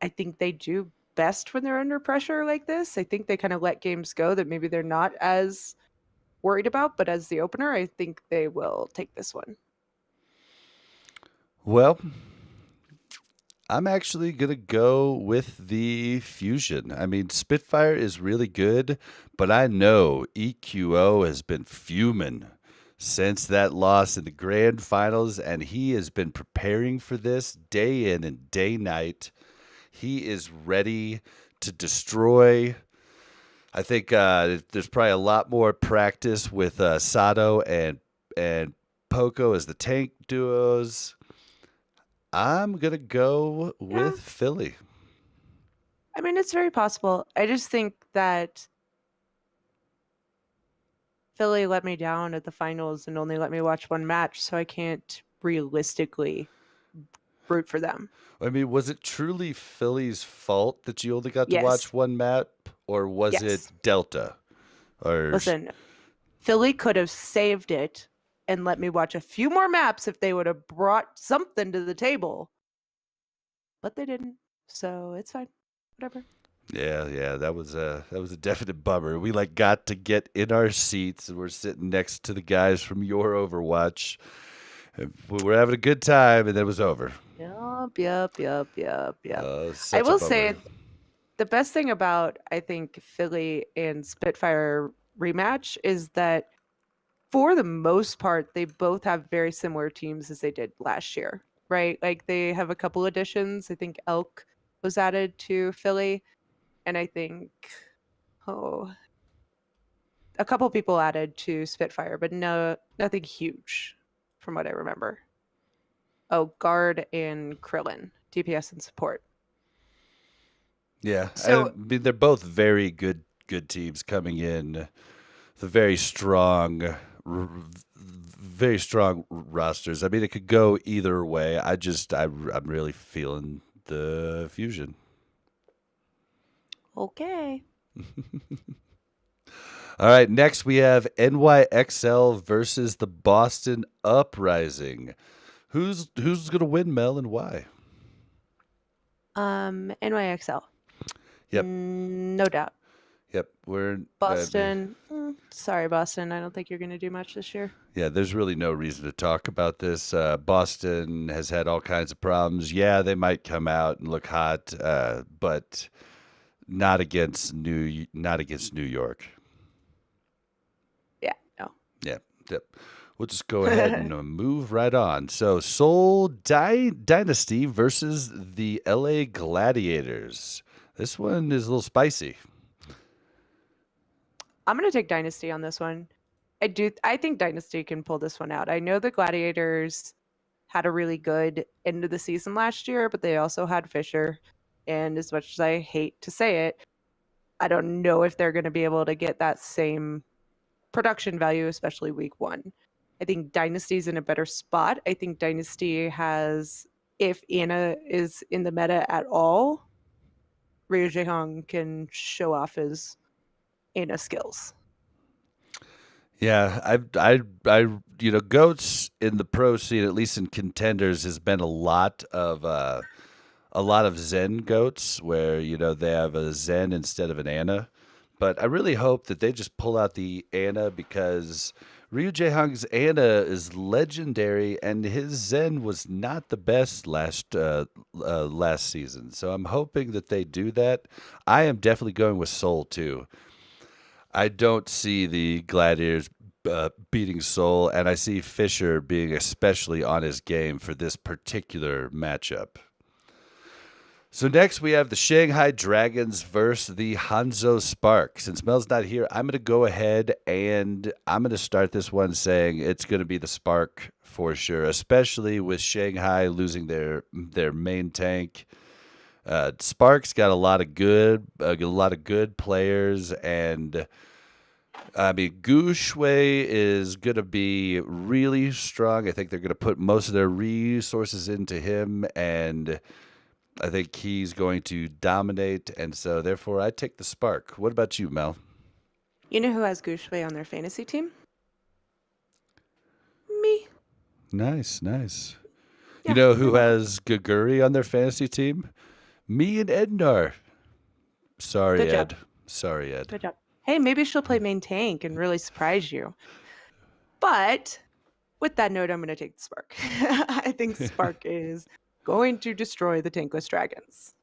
[SPEAKER 2] I think they do best when they're under pressure like this. I think they kind of let games go that maybe they're not as worried about, but as the opener, I think they will take this one.
[SPEAKER 1] Well, I'm actually going to go with the Fusion. I mean, Spitfire is really good, but I know EQO has been fuming since that loss in the grand finals, and he has been preparing for this day in and day night. He is ready to destroy. I think there's probably a lot more practice with Sato and Poco as the tank duos. I'm going to go with Philly.
[SPEAKER 2] I mean, it's very possible. I just think that Philly let me down at the finals and only let me watch one match, so I can't realistically root for them.
[SPEAKER 1] I mean, was it truly Philly's fault that you only got to
[SPEAKER 2] Yes.
[SPEAKER 1] watch one map, or was
[SPEAKER 2] Yes.
[SPEAKER 1] it Delta? Or
[SPEAKER 2] Listen, Philly could have saved it and let me watch a few more maps if they would have brought something to the table. But they didn't, so it's fine. Whatever.
[SPEAKER 1] Yeah, that was a definite bummer. We got to get in our seats and we're sitting next to the guys from your Overwatch. We were having a good time, and then it was over.
[SPEAKER 2] Yep.
[SPEAKER 1] Such
[SPEAKER 2] I
[SPEAKER 1] a
[SPEAKER 2] will
[SPEAKER 1] bummer.
[SPEAKER 2] say the best thing about, I think, Philly and Spitfire rematch is that for the most part, they both have very similar teams as they did last year, right? Like they have a couple additions. I think Elk was added to Philly, and I think a couple people added to Spitfire, but nothing huge from what I remember. Oh, Guard and Krillin, DPS and support.
[SPEAKER 1] Yeah,
[SPEAKER 2] So
[SPEAKER 1] I mean, they're both very good teams coming in. The very strong rosters. I mean, it could go either way. I'm really feeling the Fusion.
[SPEAKER 2] okay.
[SPEAKER 1] All right, next we have NYXL versus the Boston Uprising. Who's going to win, Mel, and why?
[SPEAKER 2] NYXL.
[SPEAKER 1] Yep.
[SPEAKER 2] No doubt.
[SPEAKER 1] Yep, we're
[SPEAKER 2] Boston. Sorry, Boston. I don't think you're going to do much this year.
[SPEAKER 1] Yeah, there's really no reason to talk about this. Boston has had all kinds of problems. Yeah, they might come out and look hot, but not against New York.
[SPEAKER 2] Yeah, no.
[SPEAKER 1] Yep. We'll just go ahead and move right on. So, Seoul Dynasty versus the LA Gladiators. This one is a little spicy.
[SPEAKER 2] I'm going to take Dynasty on this one. I think Dynasty can pull this one out. I know the Gladiators had a really good end of the season last year, but they also had Fisher. And as much as I hate to say it, I don't know if they're going to be able to get that same production value, especially week 1. I think Dynasty's in a better spot. I think Dynasty has, if Anna is in the meta at all, Ryu Jaehong can show off his Anna skills.
[SPEAKER 1] Yeah, goats in the pro scene, at least in contenders, has been a lot of Zen goats where they have a Zen instead of an Anna. But I really hope that they just pull out the Anna because Ryu Jae-hong's Ana is legendary, and his Zen was not the best last season. So I'm hoping that they do that. I am definitely going with Soul too. I don't see the Gladiators beating Soul, and I see Fisher being especially on his game for this particular matchup. So next we have the Shanghai Dragons versus the Hanzo Spark. Since Mel's not here, I'm going to go ahead and I'm going to start this one saying it's going to be the Spark for sure, especially with Shanghai losing their main tank. Spark's got a lot of good players, and I mean Gushui is going to be really strong. I think they're going to put most of their resources into him, and I think he's going to dominate, and so therefore I take the Spark. What about you, Mel?
[SPEAKER 2] You know who has Gushui on their fantasy team? Me.
[SPEAKER 1] Nice.
[SPEAKER 2] Yeah,
[SPEAKER 1] You know who
[SPEAKER 2] you're welcome.
[SPEAKER 1] has Gaguri on their fantasy team? Me and Ednar. Sorry,
[SPEAKER 2] Good job.
[SPEAKER 1] Ed. Sorry, Ed.
[SPEAKER 2] Good job. Hey, maybe she'll play main tank and really surprise you. But with that note, I'm going to take the Spark. I think Spark is going to destroy the tankless dragons.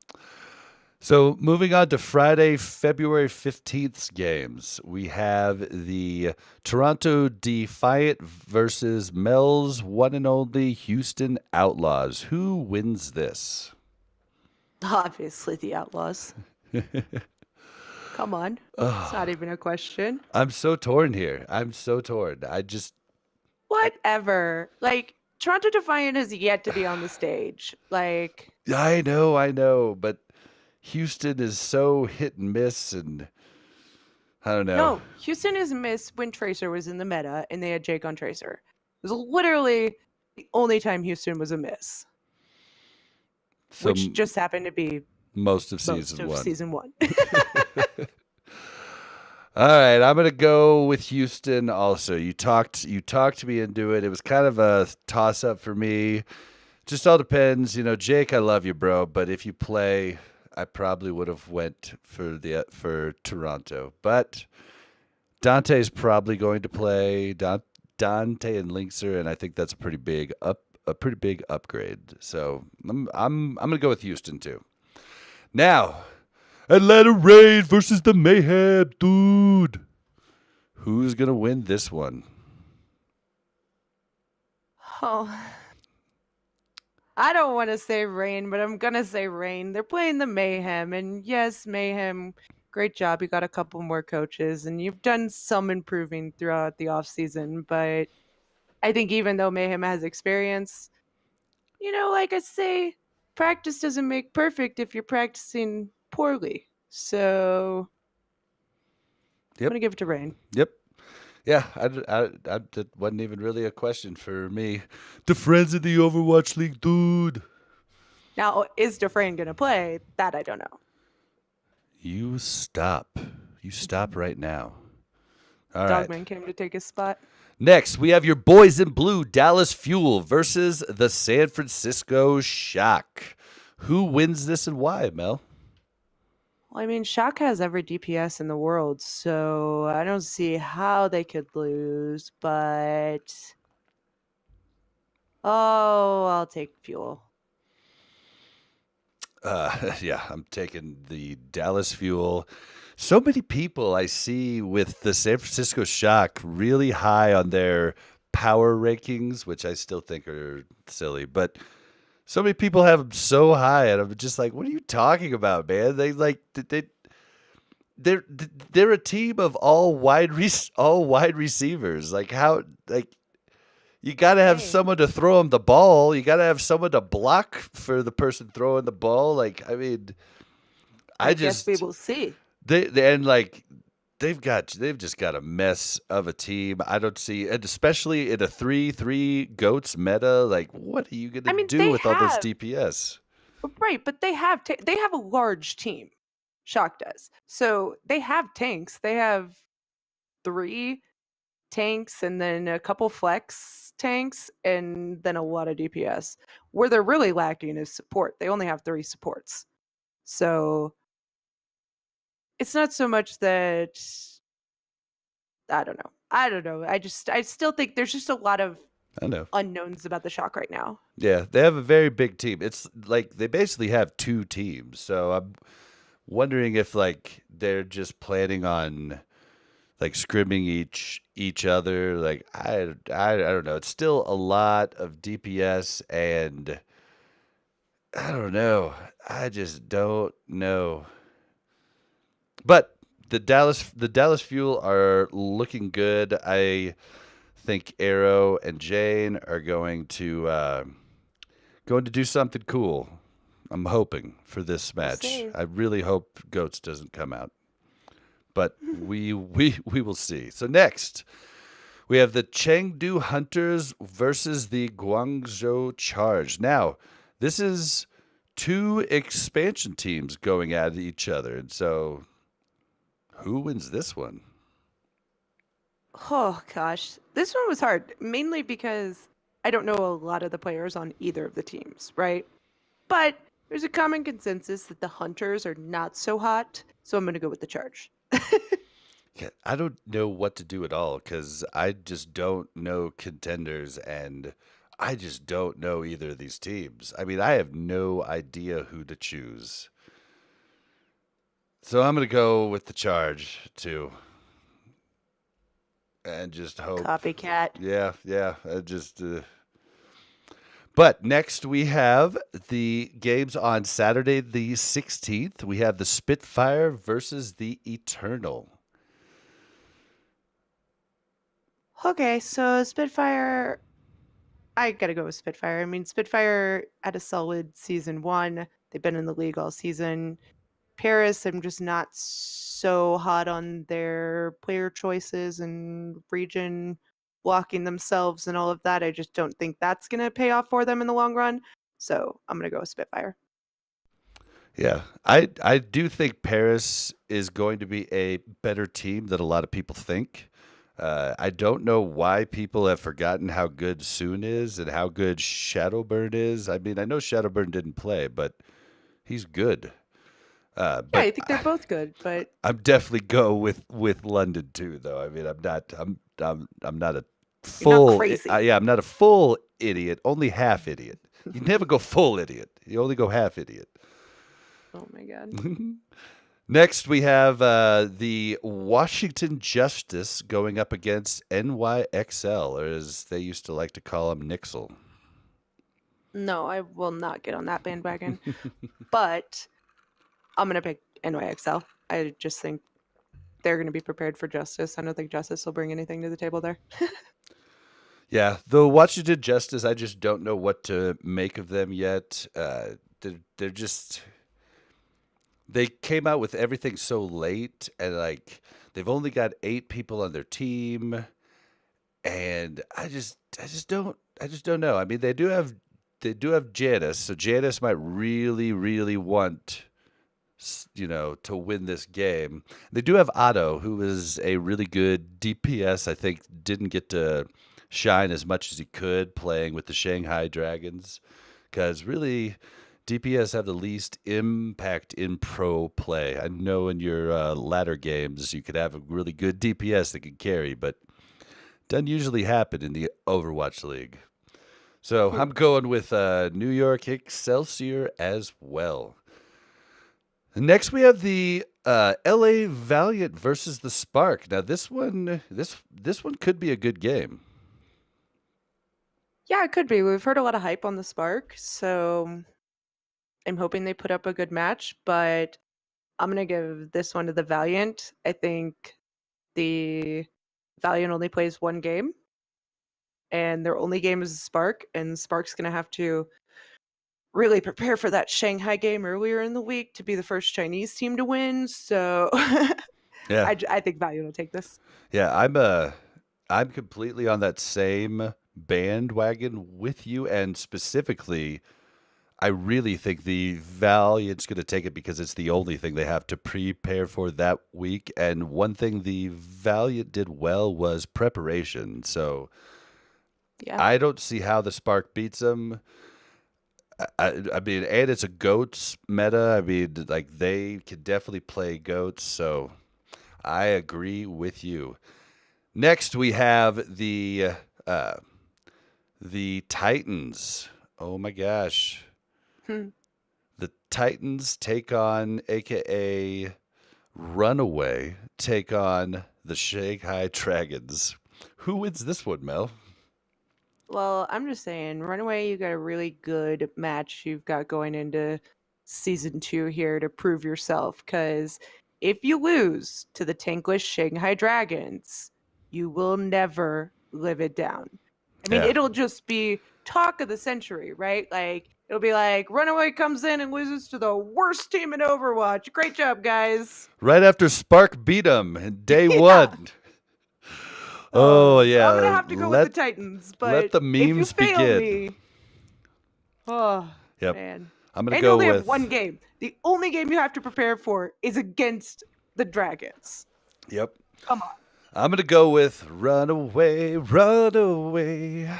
[SPEAKER 1] So moving on to Friday, February 15th's games, we have the Toronto Defiant versus Mel's one and only Houston Outlaws. Who wins this?
[SPEAKER 2] Obviously, the Outlaws. Come on. It's not even a question.
[SPEAKER 1] I'm so torn here. I'm so torn.
[SPEAKER 2] Whatever. Like, Toronto Defiant has yet to be on the stage. Like,
[SPEAKER 1] I know, but Houston is so hit and miss, and I don't know.
[SPEAKER 2] no, Houston is missed when Tracer was in the meta and they had Jake on Tracer. It was literally the only time Houston was a miss,
[SPEAKER 1] So
[SPEAKER 2] which just happened to be
[SPEAKER 1] most of
[SPEAKER 2] most
[SPEAKER 1] season
[SPEAKER 2] of
[SPEAKER 1] one.
[SPEAKER 2] season one.
[SPEAKER 1] All right, I'm gonna go with Houston. Also, you talked me into it. It was kind of a toss up for me. Just all depends. You know, Jake, I love you, bro, but if you play, I probably would have went for Toronto. But Dante's probably going to play Dante and Linkser, and I think that's a pretty big upgrade. So I'm gonna go with Houston too. Now, Atlanta Raid versus the Mayhem, dude. Who's gonna win this one?
[SPEAKER 2] Oh, I don't want to say Rain, but I'm gonna say Rain. They're playing the Mayhem, and yes, Mayhem, great job. You got a couple more coaches, and you've done some improving throughout the off season. But I think even though Mayhem has experience, like I say, practice doesn't make perfect if you're practicing poorly. So I'm
[SPEAKER 1] Yep.
[SPEAKER 2] gonna give it to Rain.
[SPEAKER 1] Yep. Yeah, that wasn't even really a question for me. The friends of the Overwatch League, dude.
[SPEAKER 2] Now, is Dufresne gonna play? That I don't know.
[SPEAKER 1] You stop. You stop right now. All right.
[SPEAKER 2] Dogman came to take his spot.
[SPEAKER 1] Next, we have your boys in blue, Dallas Fuel versus the San Francisco Shock. Who wins this and why, Mel?
[SPEAKER 2] Well, I mean, Shock has every DPS in the world, so I don't see how they could lose, but I'll take Fuel.
[SPEAKER 1] Yeah, I'm taking the Dallas Fuel. So many people I see with the San Francisco Shock really high on their power rankings, which I still think are silly, but so many people have them so high, and I'm just like, what are you talking about, man? They're a team of all wide receivers. Like how you got to have
[SPEAKER 2] Hey,
[SPEAKER 1] someone to throw them the ball. You got to have someone to block for the person throwing the ball. Like, I mean,
[SPEAKER 2] I guess we will see.
[SPEAKER 1] they've just got a mess of a team. I don't see, and especially in a 3-3 goats meta. Like, what are you
[SPEAKER 2] I
[SPEAKER 1] gonna
[SPEAKER 2] mean,
[SPEAKER 1] do
[SPEAKER 2] they
[SPEAKER 1] with all this
[SPEAKER 2] have
[SPEAKER 1] DPS?
[SPEAKER 2] right, but they have a large team. Shock does. So they have tanks. They have 3 tanks and then a couple flex tanks and then a lot of DPS. Where they're really lacking is support. They only have 3 supports. So it's not so much that I don't know. I don't know. I still think there's just a lot of
[SPEAKER 1] I know.
[SPEAKER 2] unknowns about the Shock right now.
[SPEAKER 1] Yeah, they have a very big team. It's like they basically have two teams. So I'm wondering if like they're just planning on like scrimming each other. Like I don't know. It's still a lot of DPS, and I don't know. I just don't know. But the Dallas Fuel are looking good. I think Arrow and Jane are going to do something cool. I'm hoping for this
[SPEAKER 2] We'll
[SPEAKER 1] match.
[SPEAKER 2] see.
[SPEAKER 1] I really hope Goats doesn't come out, but we will see. So next, we have the Chengdu Hunters versus the Guangzhou Charge. Now, this is two expansion teams going at each other, and so who wins this one?
[SPEAKER 2] Oh gosh, this one was hard, mainly because I don't know a lot of the players on either of the teams, right? But there's a common consensus that the Hunters are not so hot, so I'm gonna go with the Charge.
[SPEAKER 1] Yeah, I don't know what to do at all because I just don't know contenders and I just don't know either of these teams. I mean, I have no idea who to choose. So I'm going to go with the Charge too and just hope.
[SPEAKER 2] Copycat.
[SPEAKER 1] Yeah. I just. But next we have the games on Saturday the 16th. We have the Spitfire versus the Eternal.
[SPEAKER 2] Okay, so Spitfire. I gotta go with Spitfire. I mean, Spitfire had a solid season one. They've been in the league all season. Paris, I'm just not so hot on their player choices and region blocking themselves and all of that. I just don't think that's going to pay off for them in the long run. So I'm going to go with Spitfire.
[SPEAKER 1] Yeah, I do think Paris is going to be a better team than a lot of people think. I don't know why people have forgotten how good Soon is and how good Shadowburn is. I mean, I know Shadowburn didn't play, but he's good.
[SPEAKER 2] Yeah,
[SPEAKER 1] But
[SPEAKER 2] I think they're both good, but
[SPEAKER 1] I'm definitely go with London too, though. I mean, I'm not a
[SPEAKER 2] you're not
[SPEAKER 1] full
[SPEAKER 2] crazy.
[SPEAKER 1] yeah, I'm not a full idiot, only half idiot. You never go full idiot. You only go half idiot.
[SPEAKER 2] Oh my god.
[SPEAKER 1] Next, we have the Washington Justice going up against NYXL, or as they used to like to call them, Nixel.
[SPEAKER 2] No, I will not get on that bandwagon. But I'm going to pick NYXL. I just think they're going to be prepared for Justice. I don't think Justice will bring anything to the table there.
[SPEAKER 1] Yeah, the Washington Justice, I just don't know what to make of them yet. They're just they came out with everything so late, and like they've only got 8 people on their team, and I just don't know. I mean, they do have Janice, so Janice might really want to win this game. They do have Otto, who is a really good DPS. I think didn't get to shine as much as he could playing with the Shanghai Dragons, because really DPS have the least impact in pro play. I know in your latter games you could have a really good DPS that could carry, but doesn't usually happen in the Overwatch League. So I'm going with New York Excelsior as well. Next, we have the LA Valiant versus the Spark. Now, this one could be a good game.
[SPEAKER 2] Yeah, it could be. We've heard a lot of hype on the Spark, so I'm hoping they put up a good match, but I'm going to give this one to the Valiant. I think the Valiant only plays one game, and their only game is the Spark, and Spark's going to have to really prepare for that Shanghai game earlier in the week to be the first Chinese team to win. So
[SPEAKER 1] Yeah,
[SPEAKER 2] I think Valiant will take this.
[SPEAKER 1] yeah. I'm completely on that same bandwagon with you, and specifically, I really think the Valiant's going to take it because it's the only thing they have to prepare for that week. And one thing the Valiant did well was preparation. So
[SPEAKER 2] Yeah.
[SPEAKER 1] I don't see how the Spark beats them. I mean, and it's a goats meta. I mean, like they can definitely play goats. So I agree with you. Next, we have the Titans. Oh my gosh.
[SPEAKER 2] Hmm.
[SPEAKER 1] The Titans take on, aka Runaway, take on the Shanghai Dragons. Who wins this one, Mel?
[SPEAKER 2] Well, I'm just saying, Runaway, you got a really good match you've got going into season 2 here to prove yourself. Because if you lose to the tankless Shanghai Dragons, you will never live it down. I mean,
[SPEAKER 1] Yeah.
[SPEAKER 2] it'll just be talk of the century, right? Like, it'll be like, Runaway comes in and loses to the worst team in Overwatch. Great job, guys.
[SPEAKER 1] Right after Spark beat them in day
[SPEAKER 2] Yeah.
[SPEAKER 1] one.
[SPEAKER 2] Oh,
[SPEAKER 1] Oh
[SPEAKER 2] so I'm gonna
[SPEAKER 1] yeah.
[SPEAKER 2] have to go with the Titans,
[SPEAKER 1] Let
[SPEAKER 2] but
[SPEAKER 1] the
[SPEAKER 2] if you
[SPEAKER 1] memes
[SPEAKER 2] fail
[SPEAKER 1] begin.
[SPEAKER 2] me, oh
[SPEAKER 1] Yep.
[SPEAKER 2] man.
[SPEAKER 1] I'm gonna
[SPEAKER 2] And you
[SPEAKER 1] go
[SPEAKER 2] only have
[SPEAKER 1] with
[SPEAKER 2] one game. The only game you have to prepare for is against the Dragons.
[SPEAKER 1] Yep.
[SPEAKER 2] Come on.
[SPEAKER 1] I'm gonna go with Runaway, Runaway.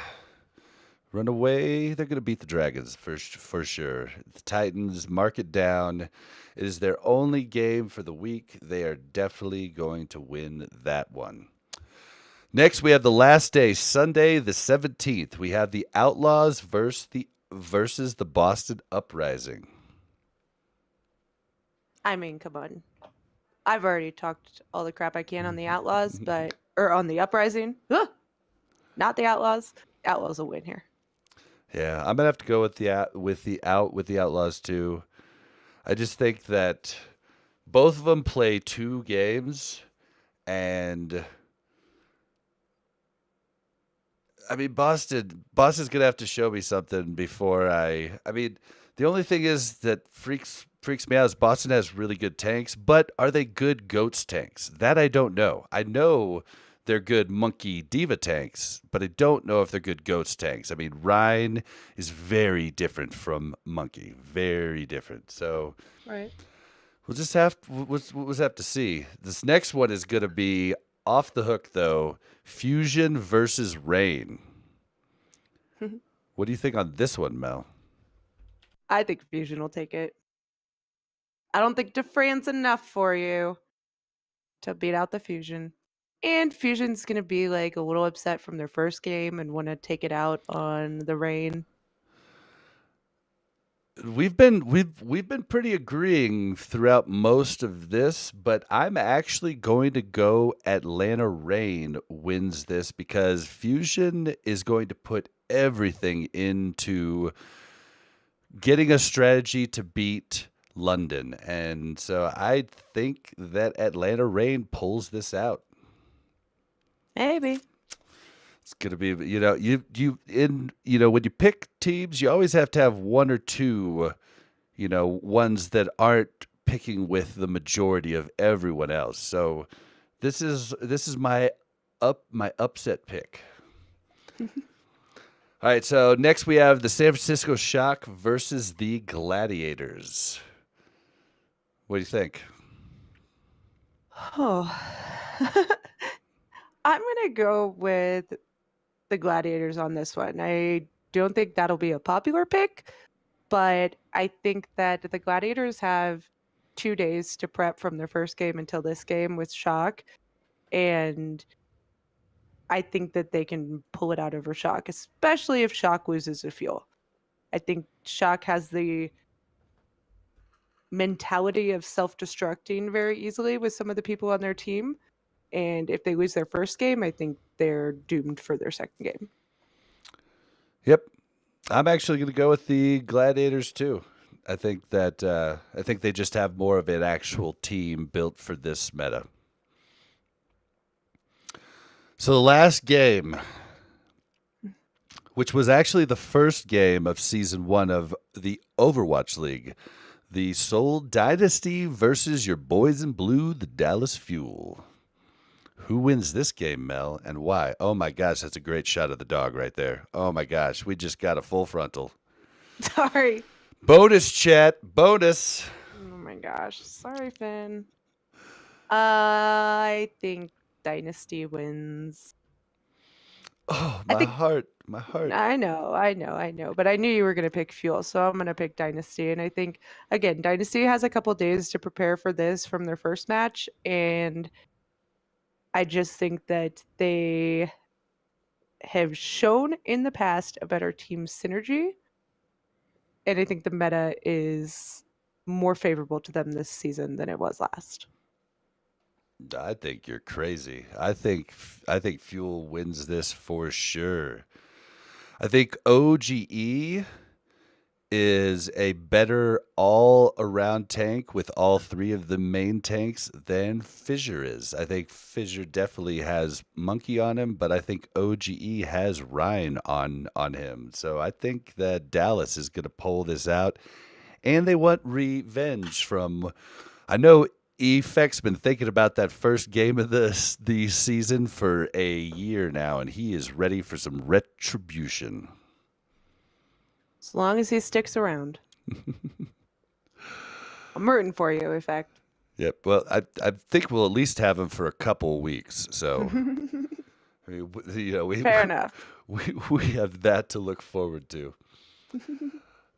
[SPEAKER 1] Runaway. They're gonna beat the Dragons for sure. The Titans mark it down. It is their only game for the week. They are definitely going to win that one. Next, we have the last day, Sunday the 17th. We have the Outlaws versus the Boston Uprising.
[SPEAKER 2] I mean, come on. I've already talked all the crap I can on the Outlaws, or on the Uprising. Ugh! Not the Outlaws. Outlaws will win here.
[SPEAKER 1] Yeah, I'm gonna have to go with the Outlaws too. I just think that both of them play 2 games, and I mean Boston's gonna have to show me something before I mean, the only thing is that freaks me out is Boston has really good tanks, but are they good goats tanks? That I don't know. I know they're good monkey diva tanks, but I don't know if they're good goats tanks. I mean, Rhine is very different from monkey, very different. So
[SPEAKER 2] Right.
[SPEAKER 1] we'll just have to see. This next one is gonna be off the hook though. Fusion versus Rain. What do you think on this one, Mel?
[SPEAKER 2] I think Fusion will take it. I don't think Defran's enough for you to beat out the Fusion. And Fusion's going to be like a little upset from their first game and want to take it out on the Rain.
[SPEAKER 1] We've been pretty agreeing throughout most of this, but I'm actually going to go Atlanta Rain wins this because Fusion is going to put everything into getting a strategy to beat London. And so I think that Atlanta Rain pulls this out.
[SPEAKER 2] Maybe.
[SPEAKER 1] It's gonna be, when you pick teams, you always have to have one or two, ones that aren't picking with the majority of everyone else. So this is my upset pick. All right, so next we have the San Francisco Shock versus the Gladiators. What do you think?
[SPEAKER 2] Oh. I'm going to go with the Gladiators on this one. I don't think that'll be a popular pick, but I think that the Gladiators have 2 days to prep from their first game until this game with Shock, and I think that they can pull it out over Shock, especially if Shock loses a fuel. I think Shock has the mentality of self-destructing very easily with some of the people on their team, and if they lose their first game, I think they're doomed for their second game.
[SPEAKER 1] Yep, I'm actually going to go with the Gladiators too. I think they just have more of an actual team built for this meta. So the last game, which was actually the first game of season 1 of the Overwatch League, the Seoul Dynasty versus your boys in blue, the Dallas Fuel. Who wins this game, Mel, and why? Oh my gosh, that's a great shot of the dog right there. Oh my gosh, we just got a full frontal.
[SPEAKER 2] Sorry.
[SPEAKER 1] Bonus chat, bonus.
[SPEAKER 2] Oh my gosh. Sorry, Finn. I think Dynasty wins.
[SPEAKER 1] Oh, my heart.
[SPEAKER 2] I know. But I knew you were going to pick Fuel, so I'm going to pick Dynasty. And I think, again, Dynasty has a couple days to prepare for this from their first match. And I just think that they have shown in the past a better team synergy, and I think the meta is more favorable to them this season than it was last.
[SPEAKER 1] I think you're crazy. I think Fuel wins this for sure. I think OGE is a better all-around tank with all three of the main tanks than Fissure is. I think Fissure definitely has Monkey on him, but I think OGE has Ryan on him. So I think that Dallas is going to pull this out, and they want revenge from. I know Effect's been thinking about that first game of the season for a year now, and he is ready for some retribution.
[SPEAKER 2] As long as he sticks around. I'm rooting for you, Effect.
[SPEAKER 1] Yep. Well, I think we'll at least have him for a couple weeks. So, I mean,
[SPEAKER 2] Fair enough.
[SPEAKER 1] we have that to look forward to.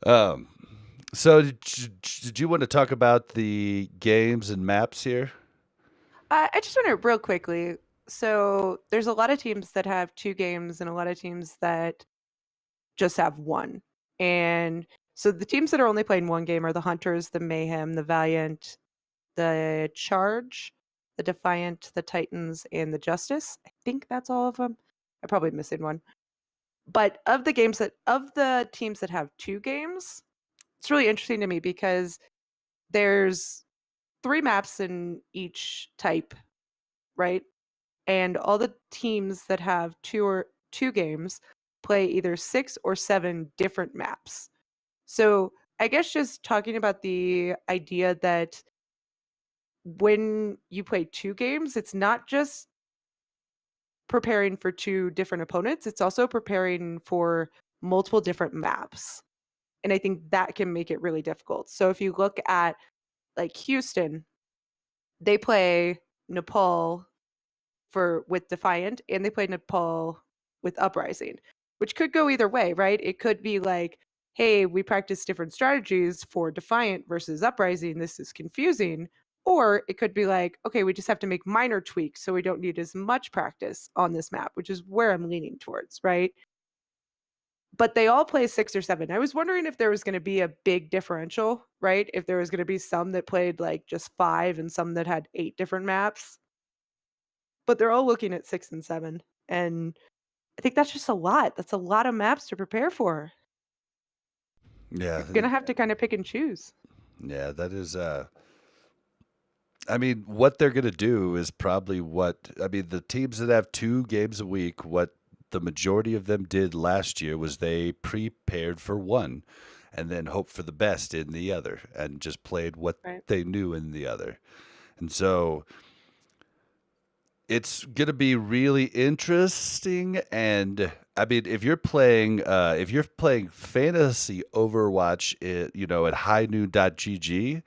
[SPEAKER 1] Um. So, did you want to talk about the games and maps here?
[SPEAKER 2] I just want to real quickly. So there's a lot of teams that have 2 games and a lot of teams that just have 1. And so the teams that are only playing 1 game are the Hunters, the Mayhem, the Valiant, the Charge, the Defiant, the Titans, and the Justice. I think that's all of them. I'm probably missing one. But of the teams that have 2 games, it's really interesting to me because there's 3 maps in each type, right? And all the teams that have 2 games play either 6 or 7 different maps. So I guess just talking about the idea that when you play 2 games, it's not just preparing for 2 different opponents, it's also preparing for multiple different maps. And I think that can make it really difficult. So if you look at like Houston, they play Nepal with Defiant, and they play Nepal with Uprising, which could go either way, right? It could be like, hey, we practice different strategies for Defiant versus Uprising. This is confusing. Or it could be like, okay, we just have to make minor tweaks so we don't need as much practice on this map, which is where I'm leaning towards, right? But they all play 6 or 7. I was wondering if there was going to be a big differential, right? If there was going to be some that played like just 5 and some that had 8 different maps. But they're all looking at 6 and 7. And I think that's just a lot. That's a lot of maps to prepare for.
[SPEAKER 1] Yeah.
[SPEAKER 2] You're going to have to kind of pick and choose.
[SPEAKER 1] Yeah, that is. I mean, what they're going to do is probably the teams that have 2 games a week, what the majority of them did last year was they prepared for one and then hoped for the best in the other and just played what
[SPEAKER 2] Right.
[SPEAKER 1] they knew in the other. And so it's going to be really interesting. And I mean, if you're playing fantasy Overwatch, at highnoon.gg,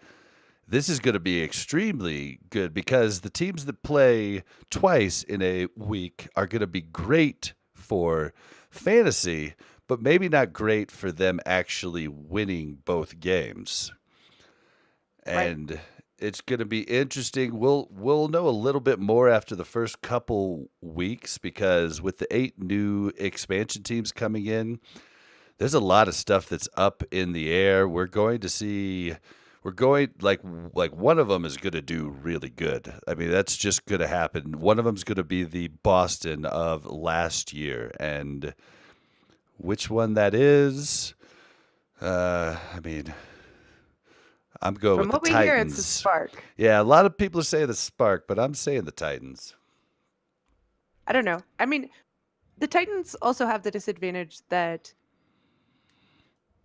[SPEAKER 1] this is going to be extremely good because the teams that play twice in a week are going to be great for fantasy, but maybe not great for them actually winning both games.
[SPEAKER 2] Right.
[SPEAKER 1] And it's going to be interesting. We'll know a little bit more after the first couple weeks because with the 8 new expansion teams coming in, there's a lot of stuff that's up in the air. We're going to see. We're going like one of them is going to do really good. I mean, that's just going to happen. One of them's going to be the Boston of last year, and which one that is, I mean, I'm going
[SPEAKER 2] From
[SPEAKER 1] with the
[SPEAKER 2] what we hear, it's a
[SPEAKER 1] Titans.
[SPEAKER 2] spark.
[SPEAKER 1] Yeah, a lot of people are saying the Spark, but I'm saying the Titans.
[SPEAKER 2] I don't know. I mean, the Titans also have the disadvantage that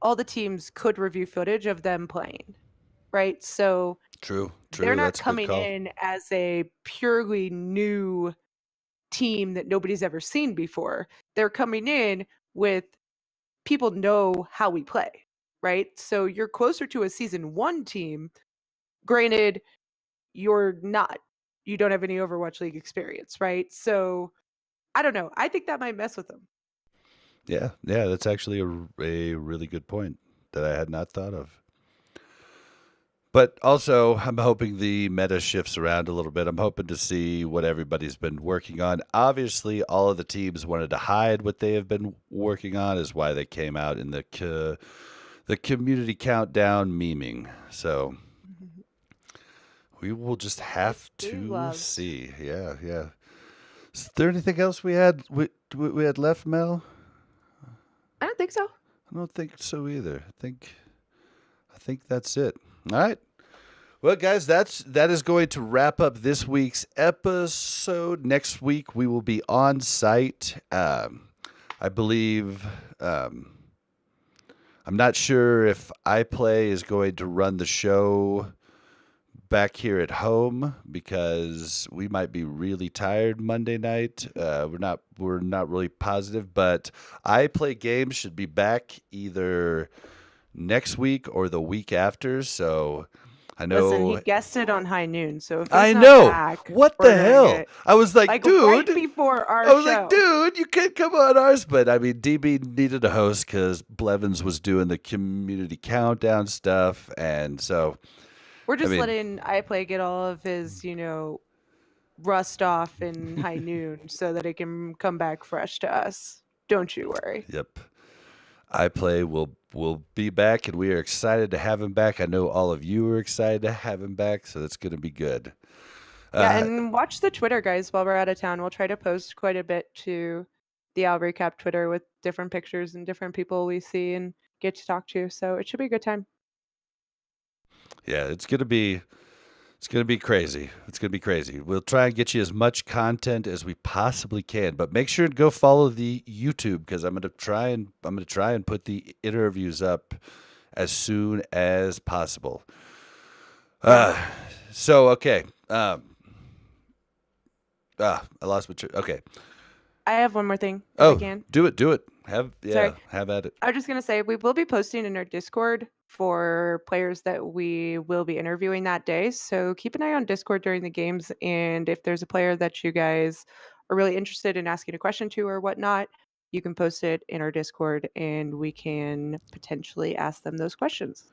[SPEAKER 2] all the teams could review footage of them playing, right? So
[SPEAKER 1] True,
[SPEAKER 2] they're not
[SPEAKER 1] that's a good
[SPEAKER 2] coming
[SPEAKER 1] call.
[SPEAKER 2] in as a purely new team that nobody's ever seen before. They're coming in with people know how we play, right? So you're closer to a season 1 team. Granted, you're not. You don't have any Overwatch League experience, right? So I don't know. I think that might mess with them.
[SPEAKER 1] Yeah, that's actually a really good point that I had not thought of. But also, I'm hoping the meta shifts around a little bit. I'm hoping to see what everybody's been working on. Obviously, all of the teams wanted to hide what they have been working on, is why they came out in the community countdown memeing. So we will just
[SPEAKER 2] It's
[SPEAKER 1] have
[SPEAKER 2] be
[SPEAKER 1] to
[SPEAKER 2] loved.
[SPEAKER 1] see. Yeah, yeah. Is there anything else we had left, Mel?
[SPEAKER 2] I don't think so.
[SPEAKER 1] I don't think so either. I think that's it. All right. Well, guys, that is going to wrap up this week's episode. Next week we will be on site. I believe. I'm not sure if iPlay is going to run the show back here at home because we might be really tired Monday night. We're not really positive, but iPlay Games should be back either next week or the week after. So I
[SPEAKER 2] Listen, he
[SPEAKER 1] know.
[SPEAKER 2] guessed it on High Noon, so if he's
[SPEAKER 1] I
[SPEAKER 2] not
[SPEAKER 1] know.
[SPEAKER 2] back,
[SPEAKER 1] What
[SPEAKER 2] we're
[SPEAKER 1] the
[SPEAKER 2] gonna
[SPEAKER 1] hell?
[SPEAKER 2] get
[SPEAKER 1] I was like,
[SPEAKER 2] like right
[SPEAKER 1] dude.
[SPEAKER 2] before
[SPEAKER 1] I
[SPEAKER 2] our
[SPEAKER 1] was like,
[SPEAKER 2] show.
[SPEAKER 1] dude, you can't come on ours. But I mean, DB needed a host because Blevins was doing the community countdown stuff. And so,
[SPEAKER 2] We're
[SPEAKER 1] I
[SPEAKER 2] just
[SPEAKER 1] mean,
[SPEAKER 2] letting iPlay get all of his, rust off in High Noon so that it can come back fresh to us. Don't you worry.
[SPEAKER 1] yep. iPlay will be back, and we are excited to have him back. I know all of you are excited to have him back, so that's going to be good.
[SPEAKER 2] Yeah, and watch the Twitter, guys, while we're out of town. We'll try to post quite a bit to the Al Recap Twitter with different pictures and different people we see and get to talk to. So it should be a good time.
[SPEAKER 1] Yeah, it's gonna be crazy. It's gonna be crazy. We'll try and get you as much content as we possibly can, but make sure to go follow the YouTube because I'm gonna try and put the interviews up as soon as possible. So okay. I lost my okay.
[SPEAKER 2] I have one more thing if I
[SPEAKER 1] Oh,
[SPEAKER 2] can.
[SPEAKER 1] do it.
[SPEAKER 2] Sorry.
[SPEAKER 1] Have at it.
[SPEAKER 2] I was just going to say, we will be posting in our Discord for players that we will be interviewing that day. So keep an eye on Discord during the games. And if there's a player that you guys are really interested in asking a question to or whatnot, you can post it in our Discord and we can potentially ask them those questions.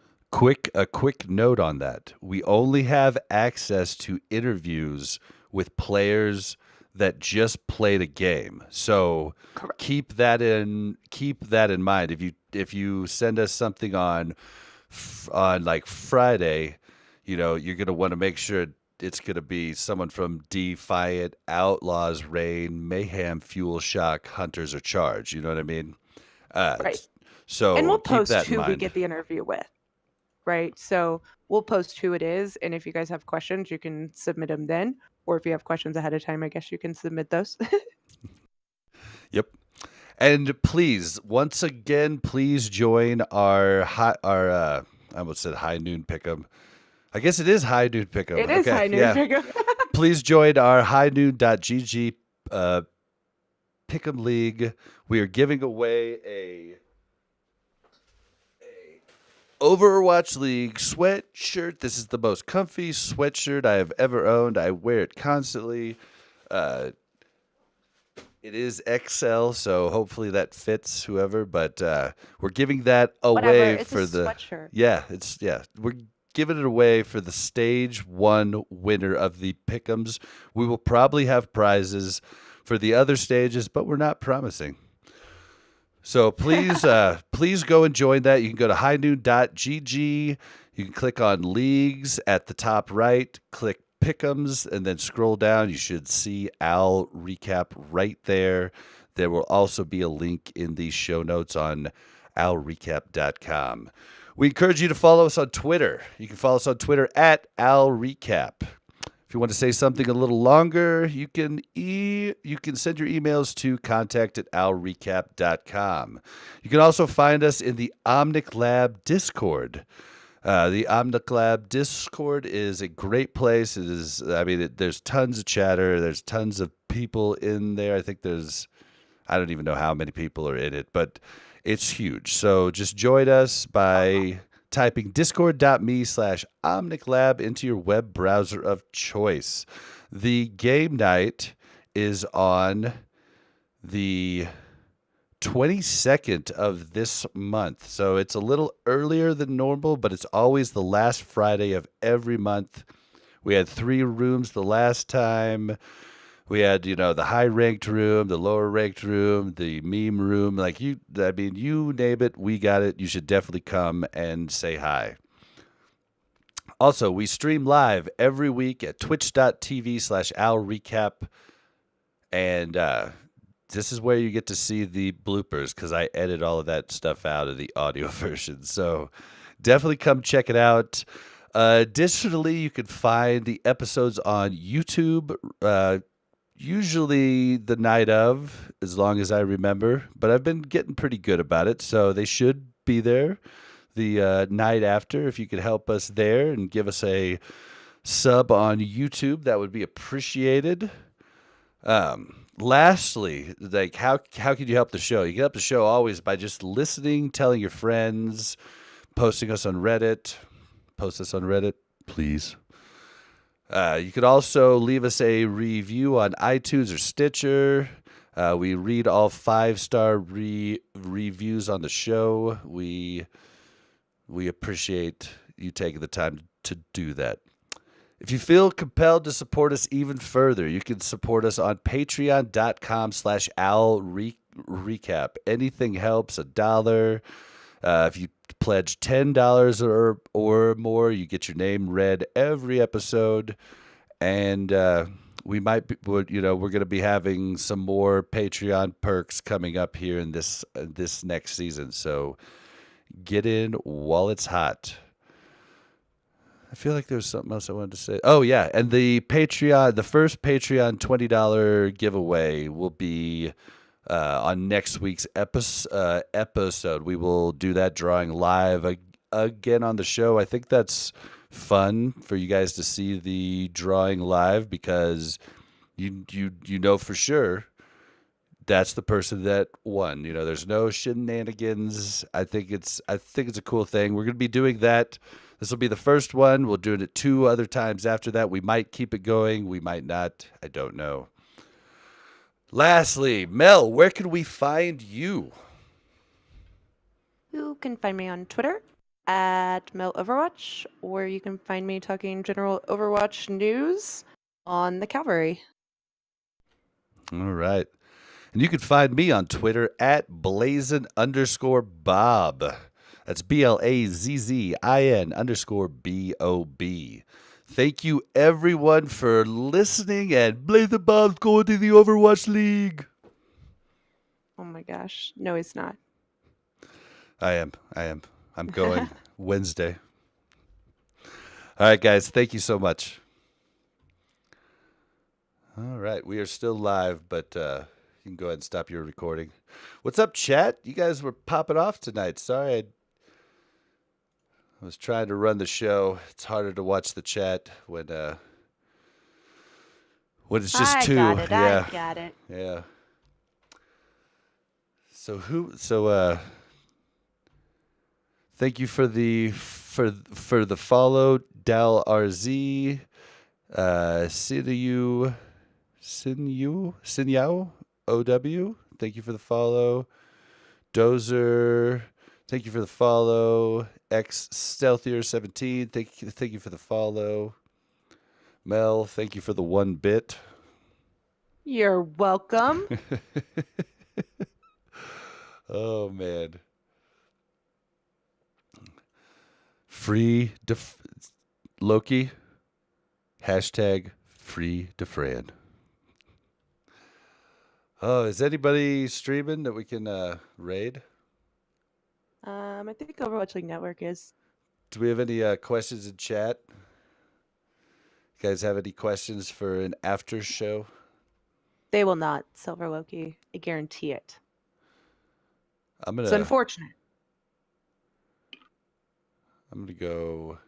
[SPEAKER 1] A quick note on that. We only have access to interviews with players that just played a game. So
[SPEAKER 2] Correct.
[SPEAKER 1] keep that in mind. If you send us something on like Friday, you're going to want to make sure it's going to be someone from Defiant, Outlaws, Reign, Mayhem, Fuel Shock, Hunters, or Charge. You know what I mean?
[SPEAKER 2] Right.
[SPEAKER 1] So
[SPEAKER 2] And we'll
[SPEAKER 1] keep
[SPEAKER 2] post
[SPEAKER 1] that in
[SPEAKER 2] who we
[SPEAKER 1] mind.
[SPEAKER 2] get the interview with. Right. So we'll post who it is. And if you guys have questions, you can submit them then. Or if you have questions ahead of time, I guess you can submit those.
[SPEAKER 1] Yep. And please, once again, please join our I almost said high noon pick'em. I guess it is high noon pick'em.
[SPEAKER 2] It is
[SPEAKER 1] Okay,
[SPEAKER 2] high noon
[SPEAKER 1] yeah.
[SPEAKER 2] pickup.
[SPEAKER 1] Please join our highnoon.gg pick'em league. We are giving away a Overwatch League sweatshirt. This is the most comfy sweatshirt I have ever owned. I wear it constantly. It is XL, so hopefully that fits whoever. But we're giving that away
[SPEAKER 2] Whatever. It's
[SPEAKER 1] for
[SPEAKER 2] a
[SPEAKER 1] the
[SPEAKER 2] sweatshirt.
[SPEAKER 1] we're giving it away for the stage 1 winner of the pick'ems. We will probably have prizes for the other stages, but we're not promising. So please, please go and join that. You can go to highnoon.gg. You can click on leagues at the top right, click pick'ems, and then scroll down. You should see Al Recap right there. There will also be a link in the show notes on alrecap.com. We encourage you to follow us on Twitter. You can follow us on Twitter at alrecap. If you want to say something a little longer, you can send your emails to contact@alrecap.com. You can also find us in the Omnic Lab Discord. The Omnic Lab Discord is a great place. There's tons of chatter. There's tons of people in there. I don't even know how many people are in it, but it's huge. So just join us by typing discord.me/omniclab into your web browser of choice. The game night is on the 22nd of this month. So it's a little earlier than normal, but it's always the last Friday of every month. We had 3 rooms the last time. We had, the high ranked room, the lower ranked room, the meme room. You name it, we got it. You should definitely come and say hi. Also, we stream live every week at twitch.tv/OwlRecap. And this is where you get to see the bloopers because I edit all of that stuff out of the audio version. So definitely come check it out. Additionally, you can find the episodes on YouTube, usually the night of, as long as I remember. But I've been getting pretty good about it, so they should be there the night after. If you could help us there and give us a sub on YouTube, that would be appreciated. Lastly, how can you help the show? You can help the show always by just listening, telling your friends, posting us on Reddit. Post us on Reddit, please. You could also leave us a review on iTunes or Stitcher. We read all 5-star reviews on the show. We appreciate you taking the time to do that. If you feel compelled to support us even further, you can support us on patreon.com/OwlRecap. Anything helps, $1. If you pledge $10 or more, you get your name read every episode. And we might be, we're going to be having some more Patreon perks coming up here in this next season. So get in while it's hot. I feel like there was something else I wanted to say. Oh, yeah. And the first Patreon $20 giveaway will be on next week's episode. We will do that drawing live again on the show. I think that's fun for you guys to see the drawing live because you know for sure that's the person that won. There's no shenanigans. I think it's a cool thing. We're going to be doing that. This will be the first one. We'll do it 2 other times after that. We might keep it going. We might not. I don't know. Lastly, Mel, where can we find you?
[SPEAKER 2] You can find me on Twitter at MelOverwatch, or you can find me talking general Overwatch news on the Cavalry.
[SPEAKER 1] All right. And you can find me on Twitter at Blazzin_Bob. That's BLAZZIN_BOB. Thank you, everyone, for listening. And BlazzinBob's going to the Overwatch League.
[SPEAKER 2] Oh my gosh. No, he's not.
[SPEAKER 1] I am. I'm going Wednesday. All right, guys. Thank you so much. All right. We are still live, but you can go ahead and stop your recording. What's up, chat? You guys were popping off tonight. Sorry, I was trying to run the show. It's harder to watch the chat when it's just two.
[SPEAKER 2] I got it.
[SPEAKER 1] Yeah. So thank you for the follow, Dal RZ, Sinyao OW. Thank you for the follow. Dozer, thank you for the follow. X Stealthier 17, thank you for the follow. Mel, thank you for the 1 bit.
[SPEAKER 2] You're welcome.
[SPEAKER 1] Oh man. Free Loki. Hashtag free DeFran. Oh, is anybody streaming that we can raid?
[SPEAKER 2] I think Overwatch League Network is.
[SPEAKER 1] Do we have any questions in chat? You guys have any questions for an after show?
[SPEAKER 2] They will not, Silver Loki. I guarantee it.
[SPEAKER 1] It's
[SPEAKER 2] unfortunate.
[SPEAKER 1] I'm going to go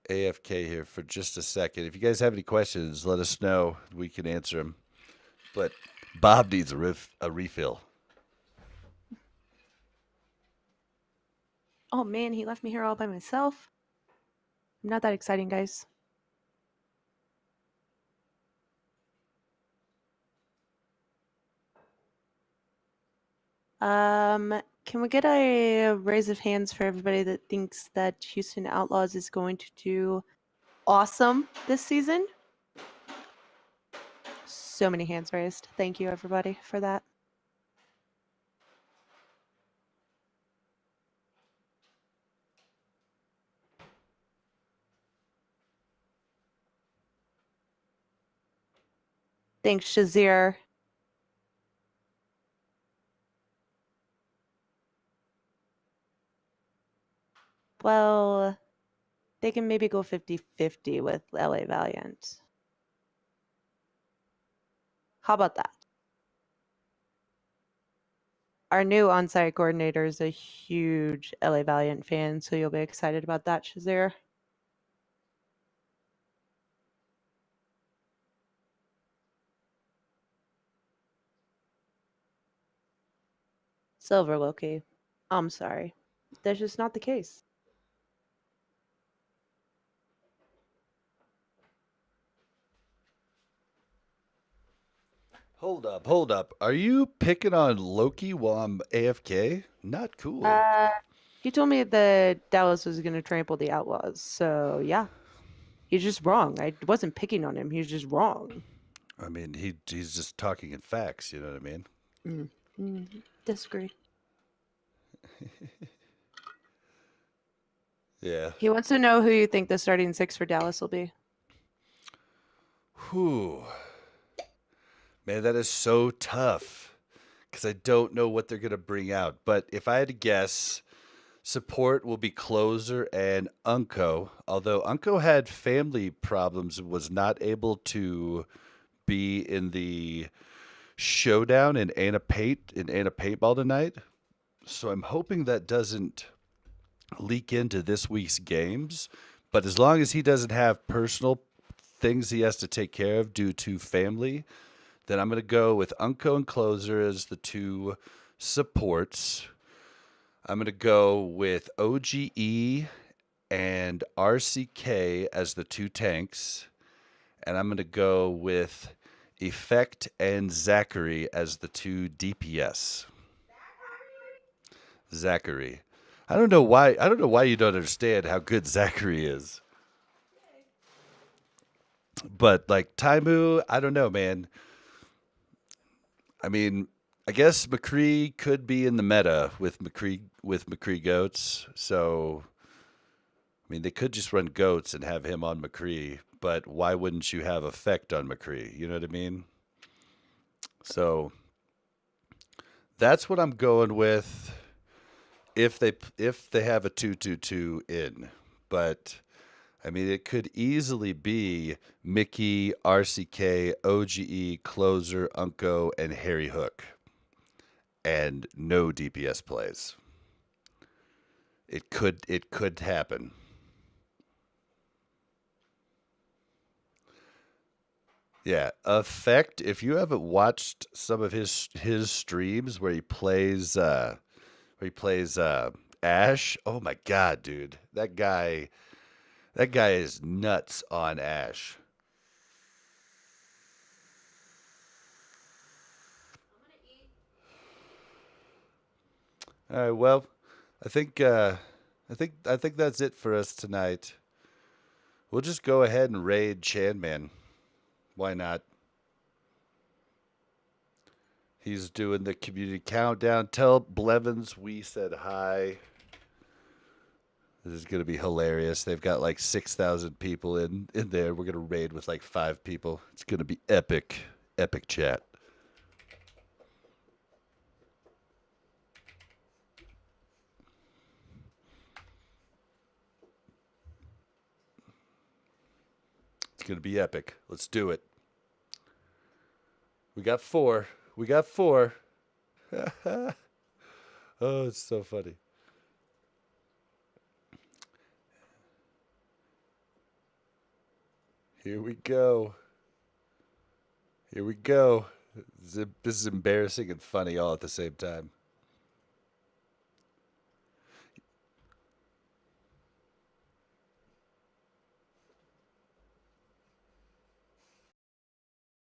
[SPEAKER 1] AFK here for just a second. If you guys have any questions, let us know. We can answer them. But Bob needs a refill.
[SPEAKER 2] Oh man, he left me here all by myself. I'm not that exciting, guys. Can we get a raise of hands for everybody that thinks that Houston Outlaws is going to do awesome this season? So many hands raised. Thank you, everybody, for that. Thanks, Shazir. Well, they can maybe go 50-50 with LA Valiant. How about that? Our new on-site coordinator is a huge LA Valiant fan, so you'll be excited about that, Shazir. Silver Loki. I'm sorry. That's just not the case.
[SPEAKER 1] Hold up. Are you picking on Loki while I'm AFK? Not cool.
[SPEAKER 2] He told me that Dallas was going to trample the Outlaws, so yeah. He's just wrong. I wasn't picking on him. He's just wrong.
[SPEAKER 1] I mean, he's just talking in facts, you know what I mean?
[SPEAKER 2] Disagree.
[SPEAKER 1] Yeah.
[SPEAKER 2] He wants to know who you think the starting six for Dallas will be.
[SPEAKER 1] Whew. Man, that is so tough because I don't know what they're going to bring out. But if I had to guess, support will be Closer and Unko. Although Unko had family problems and was not able to be in the showdown in Anna Paintball tonight. So I'm hoping that doesn't leak into this week's games. But as long as he doesn't have personal things he has to take care of due to family, then I'm going to go with Unko and Closer as the two supports. I'm going to go with OGE and RCK as the two tanks. And I'm going to go with Effect and Zachary as the two DPS. Zachary. I don't know why you don't understand how good Zachary is. But like Taimu, I don't know, man. I mean, I guess McCree could be in the meta with McCree goats. So I mean, they could just run goats and have him on McCree, but why wouldn't you have effect on McCree? You know what I mean? So that's what I'm going with if they have a 2-2-2 in. But I mean, it could easily be Mickey, RCK, OGE, Closer, Unko, and Harry Hook, and no DPS plays. It could happen. Yeah, Effect. If you haven't watched some of his streams where he plays Ash, oh my god, dude, that guy is nuts on Ash. All right, well, I think I think that's it for us tonight. We'll just go ahead and raid Chanman. Why not? He's doing the community countdown. Tell Blevins we said hi. This is gonna be hilarious. They've got like 6,000 people in there. We're gonna raid with like 5 people. It's gonna be epic, epic chat. It's gonna be epic. Let's do it. We got 4. We got 4. Oh, it's so funny. Here we go. Here we go. This is embarrassing and funny all at the same time.